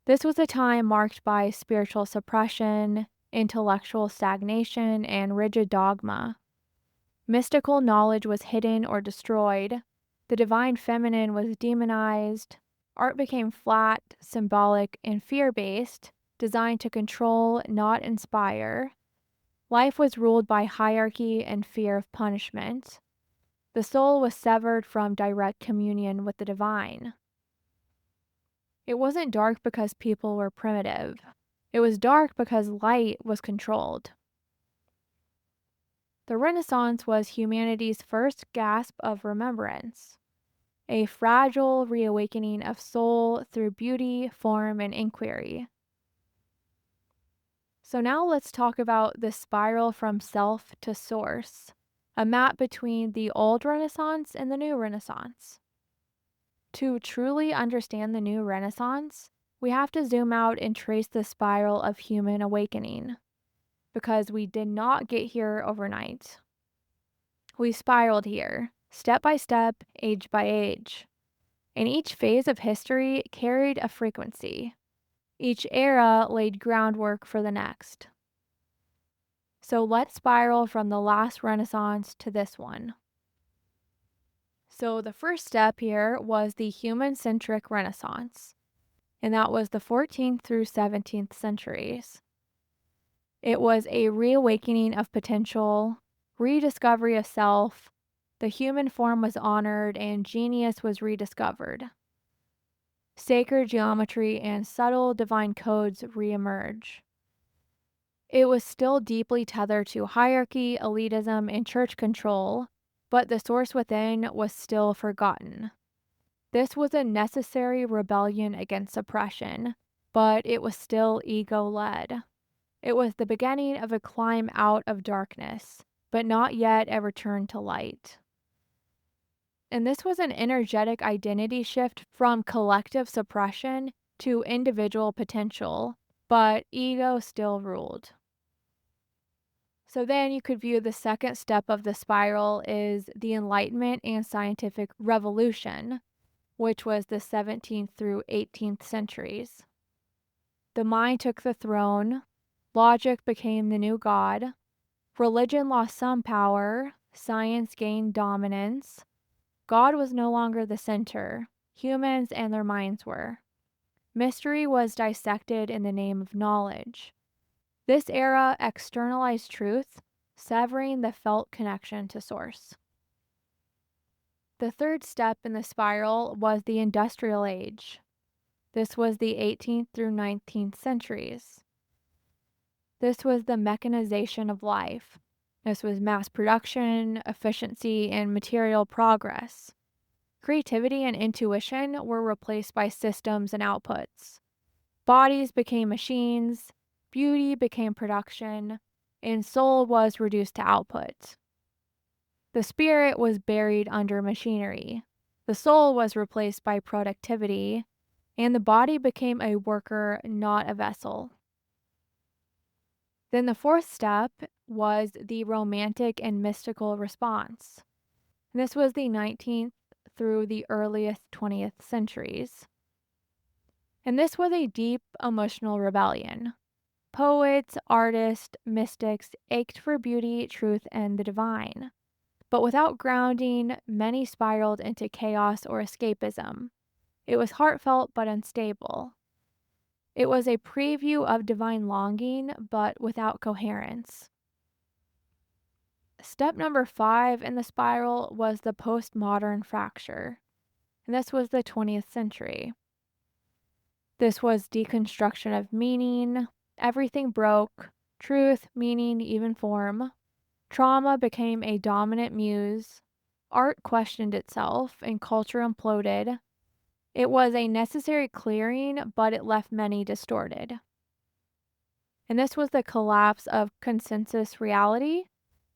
This was a time marked by spiritual suppression, intellectual stagnation, and rigid dogma. Mystical knowledge was hidden or destroyed. The divine feminine was demonized. Art became flat, symbolic, and fear based, designed to control, not inspire. Life was ruled by hierarchy and fear of punishment. The soul was severed from direct communion with the divine. It wasn't dark because people were primitive. It was dark because light was controlled. The Renaissance was humanity's first gasp of remembrance, a fragile reawakening of soul through beauty, form, and inquiry. So now let's talk about the spiral from self to source, a map between the old Renaissance and the new Renaissance. To truly understand the new Renaissance, we have to zoom out and trace the spiral of human awakening, because we did not get here overnight. We spiraled here, step by step, age by age. And each phase of history carried a frequency. Each era laid groundwork for the next. So let's spiral from the last Renaissance to this one. So the first step here was the human-centric Renaissance, and that was the 14th through 17th centuries. It was a reawakening of potential, rediscovery of self, the human form was honored, and genius was rediscovered. Sacred geometry and subtle divine codes reemerge. It was still deeply tethered to hierarchy, elitism, and church control, but the source within was still forgotten. This was a necessary rebellion against oppression, but it was still ego-led. It was the beginning of a climb out of darkness, but not yet a return to light. And this was an energetic identity shift from collective suppression to individual potential, but ego still ruled. So then you could view the second step of the spiral is the Enlightenment and scientific revolution, which was the 17th through 18th centuries. The mind took the throne, logic became the new god, religion lost some power, science gained dominance. God was no longer the center, humans and their minds were. Mystery was dissected in the name of knowledge. This era externalized truth, severing the felt connection to source. The third step in the spiral was the industrial age. This was the 18th through 19th centuries. This was the mechanization of life. This was mass production, efficiency, and material progress. Creativity and intuition were replaced by systems and outputs. Bodies became machines, beauty became production, and soul was reduced to output. The spirit was buried under machinery. The soul was replaced by productivity, and the body became a worker, not a vessel. Then the fourth step was the romantic and mystical response. This was the 19th through the earliest 20th centuries. And this was a deep emotional rebellion. Poets, artists, mystics ached for beauty, truth, and the divine. But without grounding, many spiraled into chaos or escapism. It was heartfelt but unstable. It was a preview of divine longing, but without coherence. Step number 5 in the spiral was the postmodern fracture, and this was the 20th century. This was deconstruction of meaning. Everything broke: truth, meaning, even form. Trauma became a dominant muse. Art questioned itself, and culture imploded. It was a necessary clearing, but it left many distorted. And this was the collapse of consensus reality.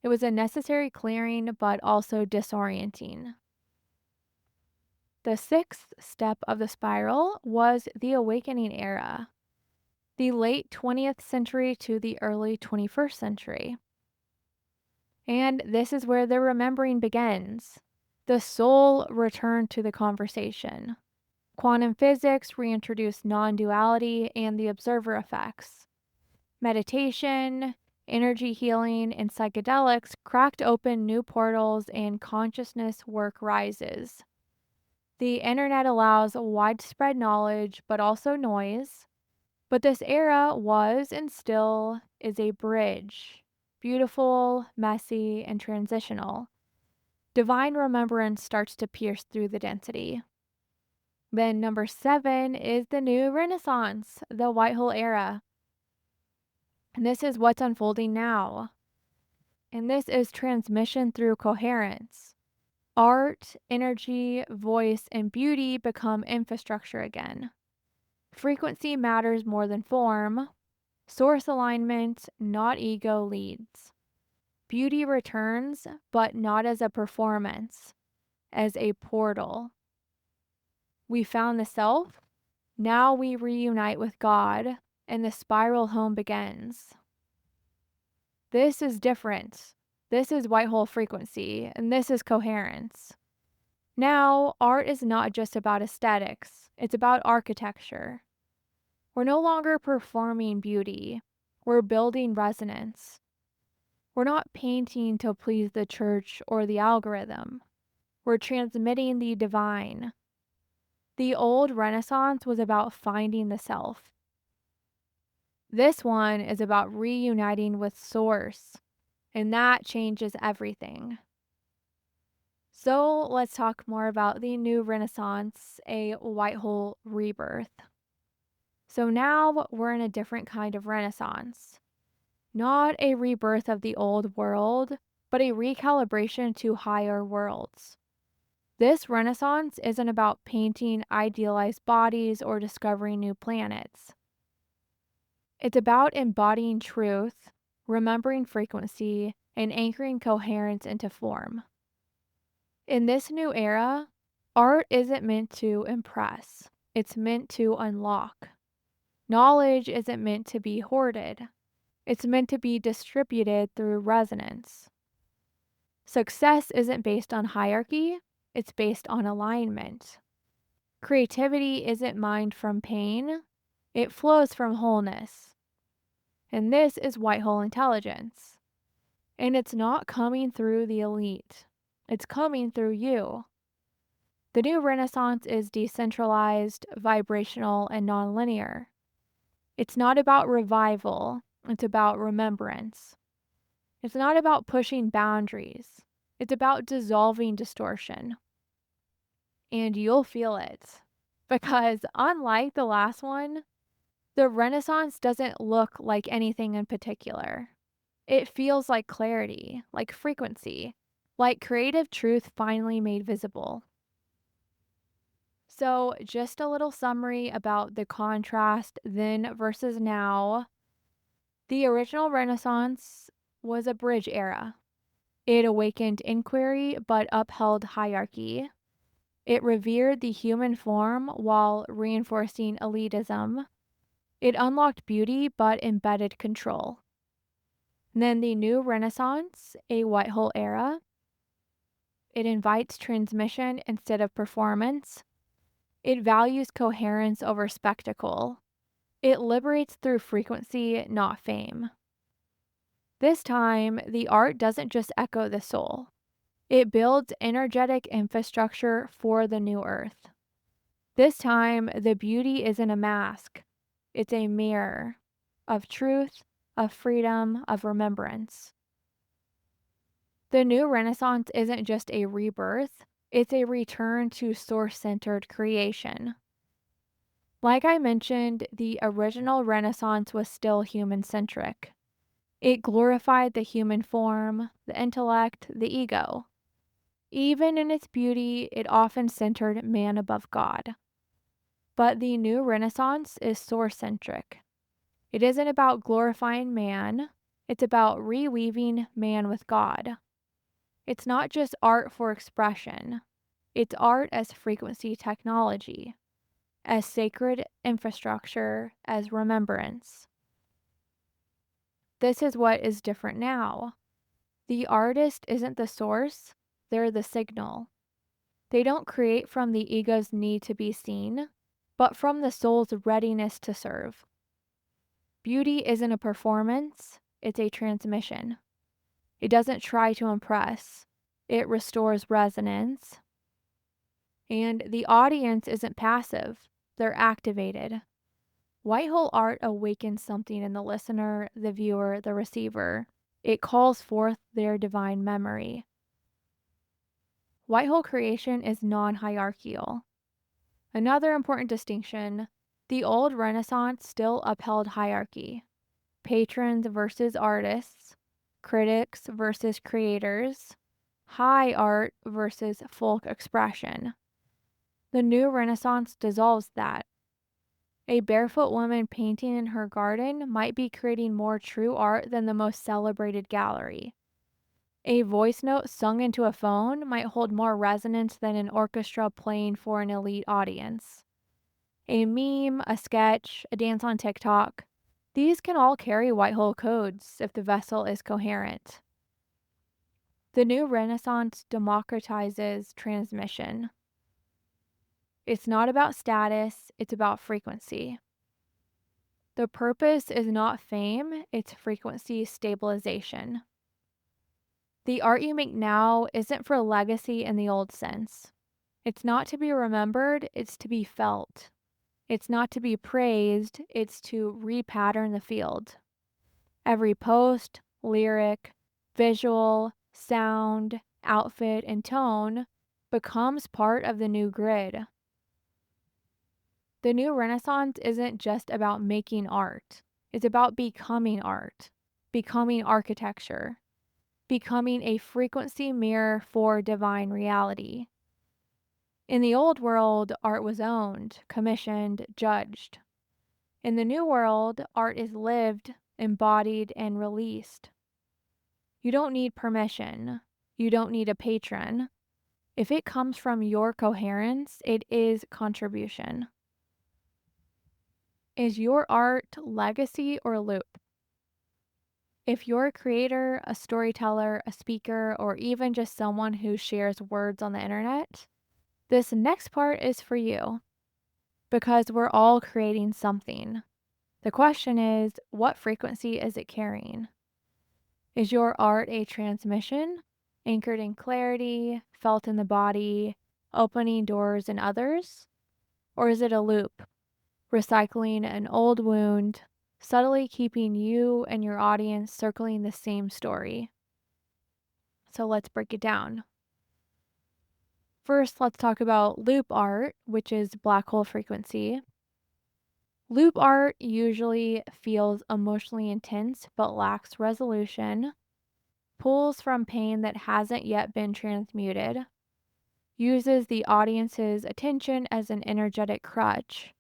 It was a necessary clearing, but also disorienting. The sixth step of the spiral was the awakening era, the late 20th century to the early 21st century. And this is where the remembering begins. The soul returned to the conversation. Quantum physics reintroduced non-duality and the observer effects. Meditation, energy healing, and psychedelics cracked open new portals, and consciousness work rises. The internet allows widespread knowledge, but also noise. But this era was and still is a bridge, beautiful, messy, and transitional. Divine remembrance starts to pierce through the density. Then number 7 is the new Renaissance, the white hole era. And this is what's unfolding now. And this is transmission through coherence. Art, energy, voice, and beauty become infrastructure again. Frequency matters more than form. Source alignment, not ego, leads. Beauty returns, but not as a performance, as a portal. We found the self. Now we reunite with God, and the spiral home begins. This is different. This is white hole frequency, and this is coherence. Now, art is not just about aesthetics, it's about architecture. We're no longer performing beauty, we're building resonance. We're not painting to please the church or the algorithm, we're transmitting the divine. The old Renaissance was about finding the self. This one is about reuniting with Source, and that changes everything. So let's talk more about the new Renaissance, a white hole rebirth. So now we're in a different kind of Renaissance. Not a rebirth of the old world, but a recalibration to higher worlds. This Renaissance isn't about painting idealized bodies or discovering new planets. It's about embodying truth, remembering frequency, and anchoring coherence into form. In this new era, art isn't meant to impress, it's meant to unlock. Knowledge isn't meant to be hoarded, it's meant to be distributed through resonance. Success isn't based on hierarchy, it's based on alignment. Creativity isn't mined from pain, it flows from wholeness. And this is white hole intelligence. And it's not coming through the elite, it's coming through you. The new Renaissance is decentralized, vibrational, and nonlinear. It's not about revival, it's about remembrance. It's not about pushing boundaries, it's about dissolving distortion. And you'll feel it. Because unlike the last one, the Renaissance doesn't look like anything in particular. It feels like clarity, like frequency, like creative truth finally made visible. So, just a little summary about the contrast then versus now. The original Renaissance was a bridge era. It awakened inquiry but upheld hierarchy. It revered the human form while reinforcing elitism. It unlocked beauty but embedded control. And then the new Renaissance, a white hole era. It invites transmission instead of performance. It values coherence over spectacle. It liberates through frequency, not fame. This time, the art doesn't just echo the soul. It builds energetic infrastructure for the new earth. This time, the beauty isn't a mask. It's a mirror of truth, of freedom, of remembrance. The new Renaissance isn't just a rebirth, it's a return to source-centered creation. Like I mentioned, the original Renaissance was still human centric. It glorified the human form, the intellect, the ego. Even in its beauty, it often centered man above God. But the new Renaissance is source centric. It isn't about glorifying man, it's about reweaving man with God. It's not just art for expression, it's art as frequency technology, as sacred infrastructure, as remembrance. This is what is different now. The artist isn't the source, they're the signal. They don't create from the ego's need to be seen, but from the soul's readiness to serve. Beauty isn't a performance, it's a transmission. It doesn't try to impress, it restores resonance. And the audience isn't passive, they're activated. White hole art awakens something in the listener, the viewer, the receiver. It calls forth their divine memory. White hole creation is non hierarchical. Another important distinction: the old Renaissance still upheld hierarchy, patrons versus artists, critics versus creators, high art versus folk expression. The new Renaissance dissolves that. A barefoot woman painting in her garden might be creating more true art than the most celebrated gallery. A voice note sung into a phone might hold more resonance than an orchestra playing for an elite audience. A meme, a sketch, a dance on TikTok, these can all carry white hole codes if the vessel is coherent. The new Renaissance democratizes transmission. It's not about status, it's about frequency. The purpose is not fame, it's frequency stabilization. The art you make now isn't for legacy in the old sense. It's not to be remembered, it's to be felt. It's not to be praised, it's to repattern the field. Every post, lyric, visual, sound, outfit, and tone becomes part of the new grid. The new Renaissance isn't just about making art, it's about becoming art, becoming architecture, becoming a frequency mirror for divine reality. In the old world, art was owned, commissioned, judged. In the new world, art is lived, embodied, and released. You don't need permission. You don't need a patron. If it comes from your coherence, it is contribution. Is your art legacy or loop? If you're a creator, a storyteller, a speaker, or even just someone who shares words on the internet, this next part is for you. Because we're all creating something. The question is, what frequency is it carrying? Is your art a transmission, anchored in clarity, felt in the body, opening doors in others? Or is it a loop, recycling an old wound, subtly keeping you and your audience circling the same story? So let's break it down. First, let's talk about loop art, which is black hole frequency. Loop art usually feels emotionally intense but lacks resolution, pulls from pain that hasn't yet been transmuted, uses the audience's attention as an energetic crutch,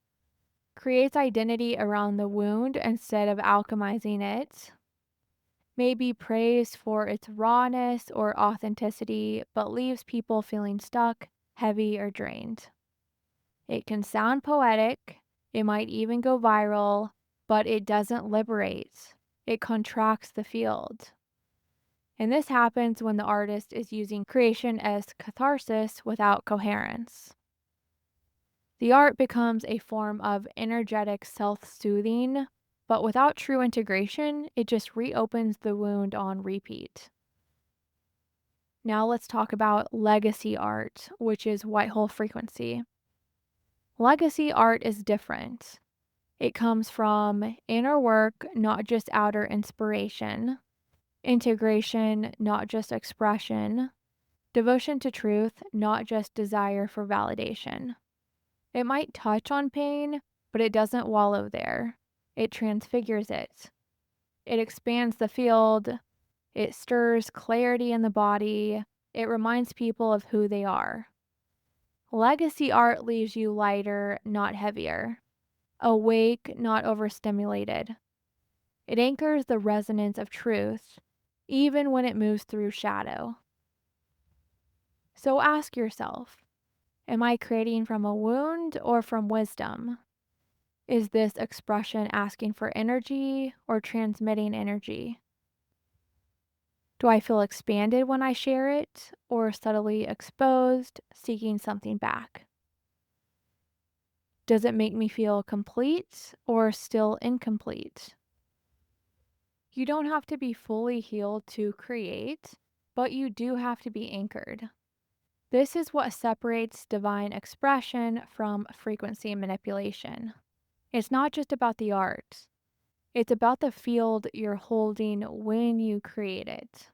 creates identity around the wound instead of alchemizing it, may be praised for its rawness or authenticity but leaves people feeling stuck, heavy, or drained. It can sound poetic. It might even go viral, but it doesn't liberate. It contracts the field. And this happens when the artist is using creation as catharsis without coherence. The art becomes a form of energetic self-soothing, but without true integration, it just reopens the wound on repeat. Now let's talk about legacy art, which is white hole frequency. Legacy art is different. It comes from inner work, not just outer inspiration, integration, not just expression, devotion to truth, not just desire for validation. It might touch on pain, but but it doesn't wallow there. It transfigures it. It expands the field. It stirs clarity in the body. It reminds people of who they are. Legacy art leaves you lighter, not heavier. Awake, not overstimulated. It anchors the resonance of truth, even when it moves through shadow. So ask yourself, am I creating from a wound or from wisdom? Is this expression asking for energy or transmitting energy? Do I feel expanded when I share it or subtly exposed, seeking something back? Does it make me feel complete or still incomplete? You don't have to be fully healed to create, but you do have to be anchored. This is what separates divine expression from frequency manipulation. It's not just about the art, it's about the field you're holding when you create it.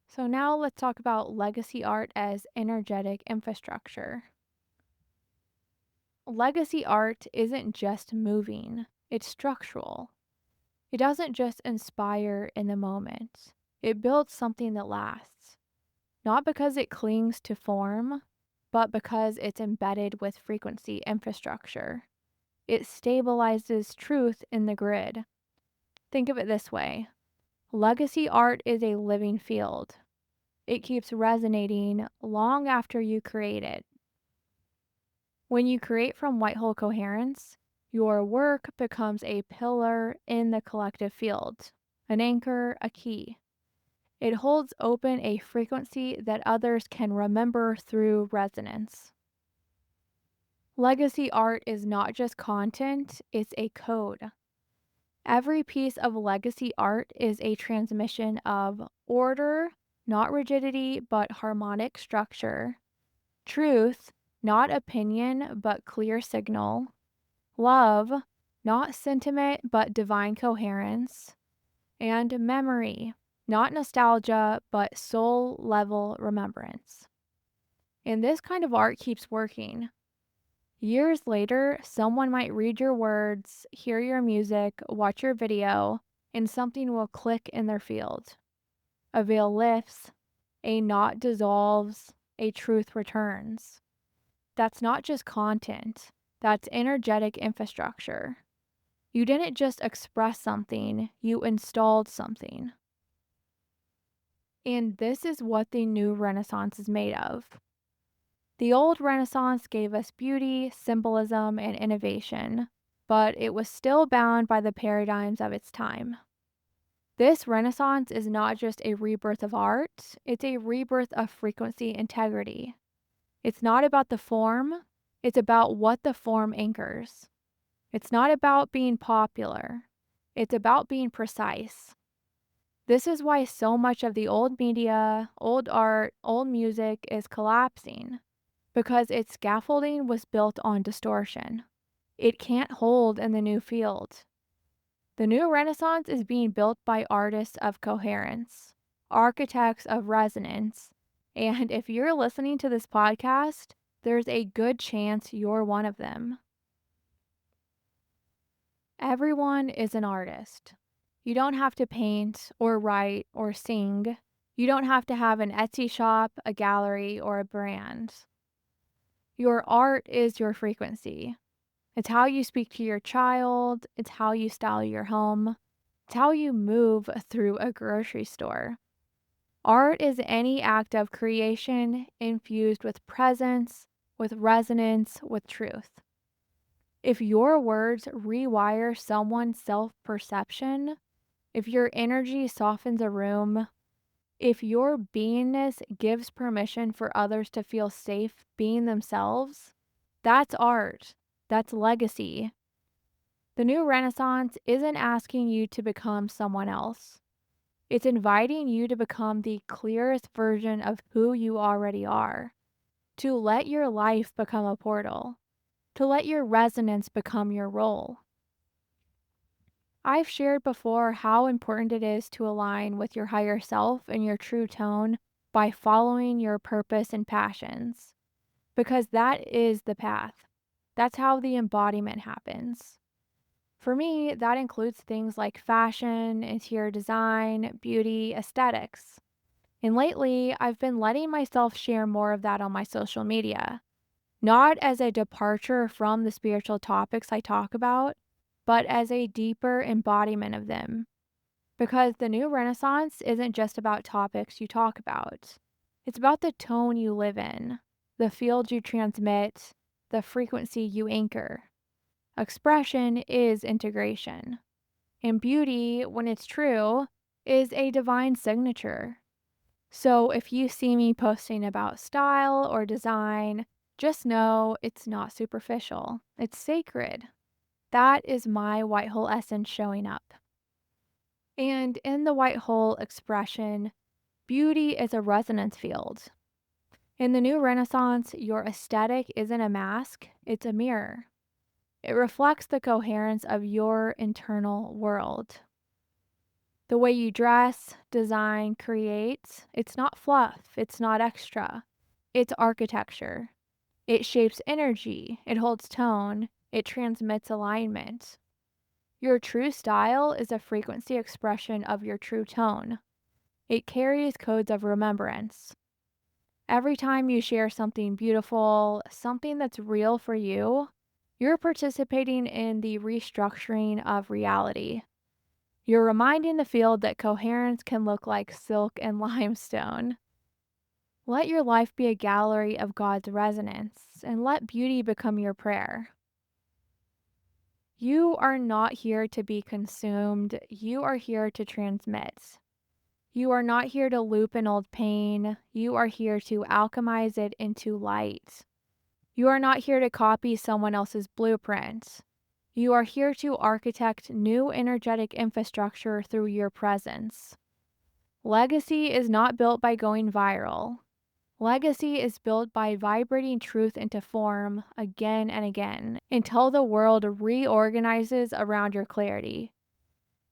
So, now let's talk about legacy art as energetic infrastructure. Legacy art isn't just moving, it's structural. It doesn't just inspire in the moment, it builds something that lasts. Not because it clings to form, but because it's embedded with frequency infrastructure. It stabilizes truth in the grid. Think of it this way: legacy art is a living field. It keeps resonating long after you create it. When you create from white hole coherence, your work becomes a pillar in the collective field, an anchor, a key. It holds open a frequency that others can remember through resonance. Legacy art is not just content, it's a code. Every piece of legacy art is a transmission of order, not rigidity, but harmonic structure, truth, not opinion, but clear signal, love, not sentiment, but divine coherence, and memory, not nostalgia, but soul level remembrance. And this kind of art keeps working. Years later, someone might read your words, hear your music, watch your video, and something will click in their field. A veil lifts, a knot dissolves, a truth returns. That's not just content, that's energetic infrastructure. You didn't just express something, you installed something. And this is what the new Renaissance is made of. The old Renaissance gave us beauty, symbolism, and innovation, but it was still bound by the paradigms of its time. This Renaissance is not just a rebirth of art, it's a rebirth of frequency integrity. It's not about the form, it's about what the form anchors. It's not about being popular, it's about being precise. This is why so much of the old media, old art, old music is collapsing, because its scaffolding was built on distortion. It can't hold in the new field. The new Renaissance is being built by artists of coherence, architects of resonance, and if you're listening to this podcast, there's a good chance you're one of them. Everyone is an artist. You don't have to paint or write or sing. You don't have to have an Etsy shop, a gallery, or a brand. Your art is your frequency. It's how you speak to your child. It's how you style your home. It's how you move through a grocery store. Art is any act of creation infused with presence, with resonance, with truth. If your words rewire someone's self-perception, if your energy softens a room, if your beingness gives permission for others to feel safe being themselves, that's art. That's legacy. The new Renaissance isn't asking you to become someone else. It's inviting you to become the clearest version of who you already are. To let your life become a portal. To let your resonance become your role. I've shared before how important it is to align with your higher self and your true tone by following your purpose and passions, because that is the path. That's how the embodiment happens. For me, that includes things like fashion, interior design, beauty, aesthetics. And lately, I've been letting myself share more of that on my social media, not as a departure from the spiritual topics I talk about, but as a deeper embodiment of them. Because the new Renaissance isn't just about topics you talk about, it's about the tone you live in, the field you transmit, the frequency you anchor. Expression is integration. And beauty, when it's true, is a divine signature. So if you see me posting about style or design, just know it's not superficial. It's sacred. That is my white hole essence showing up. And in the white hole expression, beauty is a resonance field. In the new Renaissance, your aesthetic isn't a mask, it's a mirror. It reflects the coherence of your internal world. The way you dress, design, create, it's not fluff, it's not extra. It's architecture. It shapes energy, it holds tone, it transmits alignment. Your true style is a frequency expression of your true tone. It carries codes of remembrance. Every time you share something beautiful, something that's real for you, you're participating in the restructuring of reality. You're reminding the field that coherence can look like silk and limestone. Let your life be a gallery of God's resonance, and let beauty become your prayer. You are not here to be consumed, you are here to transmit. You are not here to loop an old pain, you are here to alchemize it into light. You are not here to copy someone else's blueprint. You are here to architect new energetic infrastructure through your presence. Legacy is not built by going viral. Legacy is built by vibrating truth into form again and again until the world reorganizes around your clarity.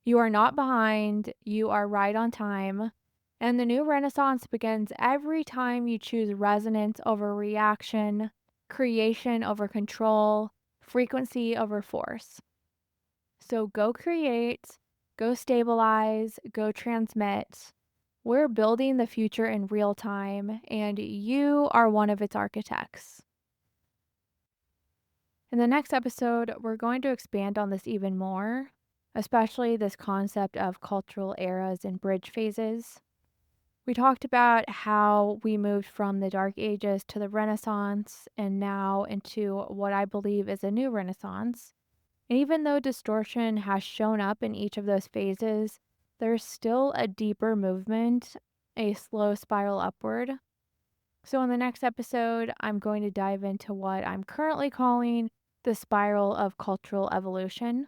You are not behind, you are right on time, and the new Renaissance begins every time you choose resonance over reaction, creation over control, frequency over force. So go create, go stabilize, go transmit. We're building the future in real time, and you are one of its architects. In the next episode, we're going to expand on this even more, especially this concept of cultural eras and bridge phases. We talked about how we moved from the Dark Ages to the Renaissance and now into what I believe is a new Renaissance. And even though distortion has shown up in each of those phases, there's still a deeper movement, a slow spiral upward. So, in the next episode, I'm going to dive into what I'm currently calling the spiral of cultural evolution.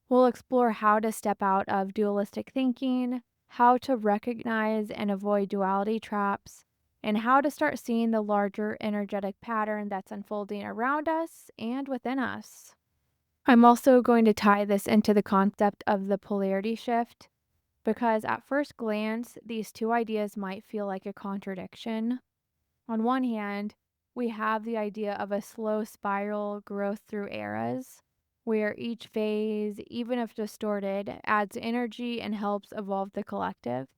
We'll explore how to step out of dualistic thinking, how to recognize and avoid duality traps, and how to start seeing the larger energetic pattern that's unfolding around us and within us. I'm also going to tie this into the concept of the polarity shift because at first glance, these two ideas might feel like a contradiction. On one hand, we have the idea of a slow spiral growth through eras, where each phase, even if distorted, adds energy and helps evolve the collective.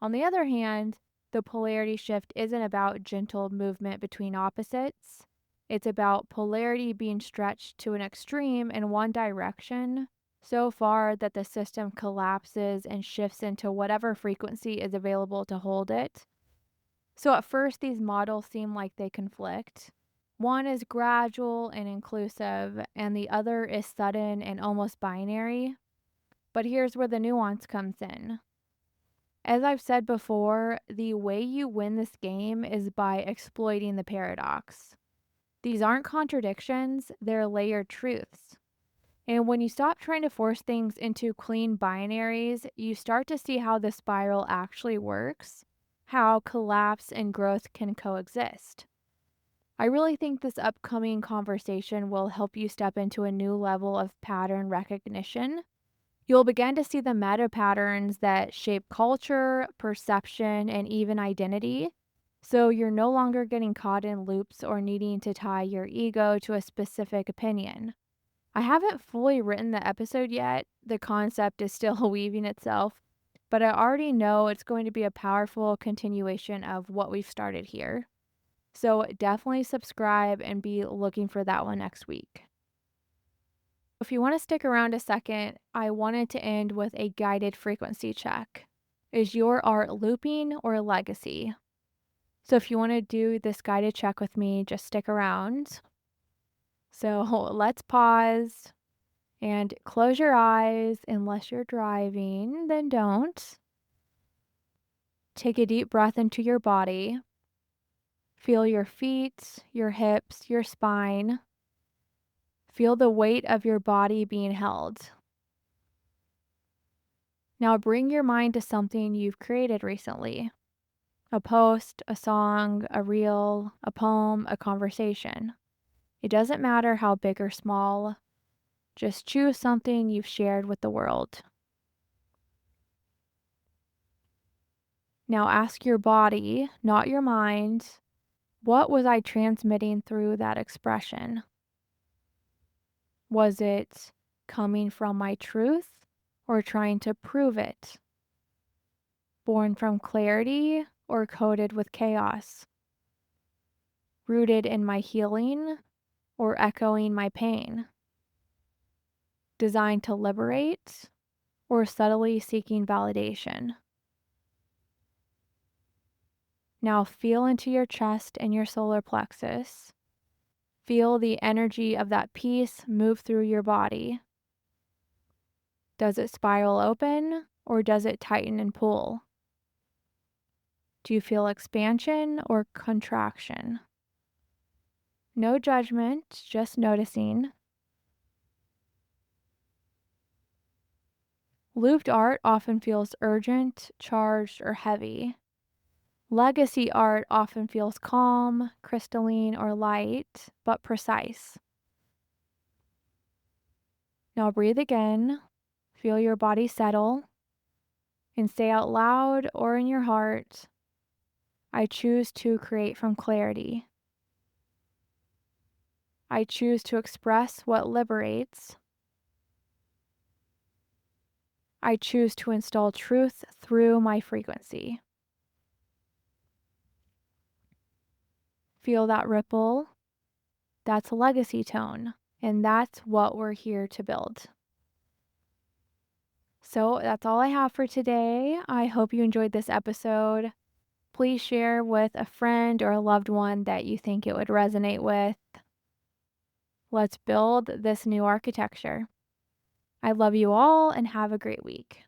On the other hand, the polarity shift isn't about gentle movement between opposites. It's about polarity being stretched to an extreme in one direction so far that the system collapses and shifts into whatever frequency is available to hold it. So at first, these models seem like they conflict. One is gradual and inclusive, and the other is sudden and almost binary. But here's where the nuance comes in. As I've said before, the way you win this game is by exploiting the paradox. These aren't contradictions, they're layered truths. And when you stop trying to force things into clean binaries, you start to see how the spiral actually works, how collapse and growth can coexist. I really think this upcoming conversation will help you step into a new level of pattern recognition. You'll begin to see the meta patterns that shape culture, perception, and even identity. So you're no longer getting caught in loops or needing to tie your ego to a specific opinion. I haven't fully written the episode yet. The concept is still weaving itself, but I already know it's going to be a powerful continuation of what we've started here. So definitely subscribe and be looking for that one next week. If you want to stick around a second, I wanted to end with a guided frequency check. Is your art looping or legacy? So if you want to do this guided check with me, just stick around. So let's pause and close your eyes unless you're driving, then don't. Take a deep breath into your body. Feel your feet, your hips, your spine. Feel the weight of your body being held. Now bring your mind to something you've created recently. A post, a song, a reel, a poem, a conversation. It doesn't matter how big or small. Just choose something you've shared with the world. Now ask your body, not your mind, what was I transmitting through that expression? Was it coming from my truth or trying to prove it? Born from clarity or coded with chaos? Rooted in my healing or echoing my pain? Designed to liberate or subtly seeking validation? Now feel into your chest and your solar plexus. Feel the energy of that peace move through your body. Does it spiral open or does it tighten and pull? Do you feel expansion or contraction? No judgment, just noticing. Looped art often feels urgent, charged, or heavy. Legacy art often feels calm, crystalline, or light, but precise. Now breathe again. Feel your body settle and say out loud or in your heart, I choose to create from clarity. I choose to express what liberates. I choose to install truth through my frequency. Feel that ripple. That's a legacy tone, and that's what we're here to build. So that's all I have for today. I hope you enjoyed this episode. Please share with a friend or a loved one that you think it would resonate with. Let's build this new architecture. I love you all and have a great week.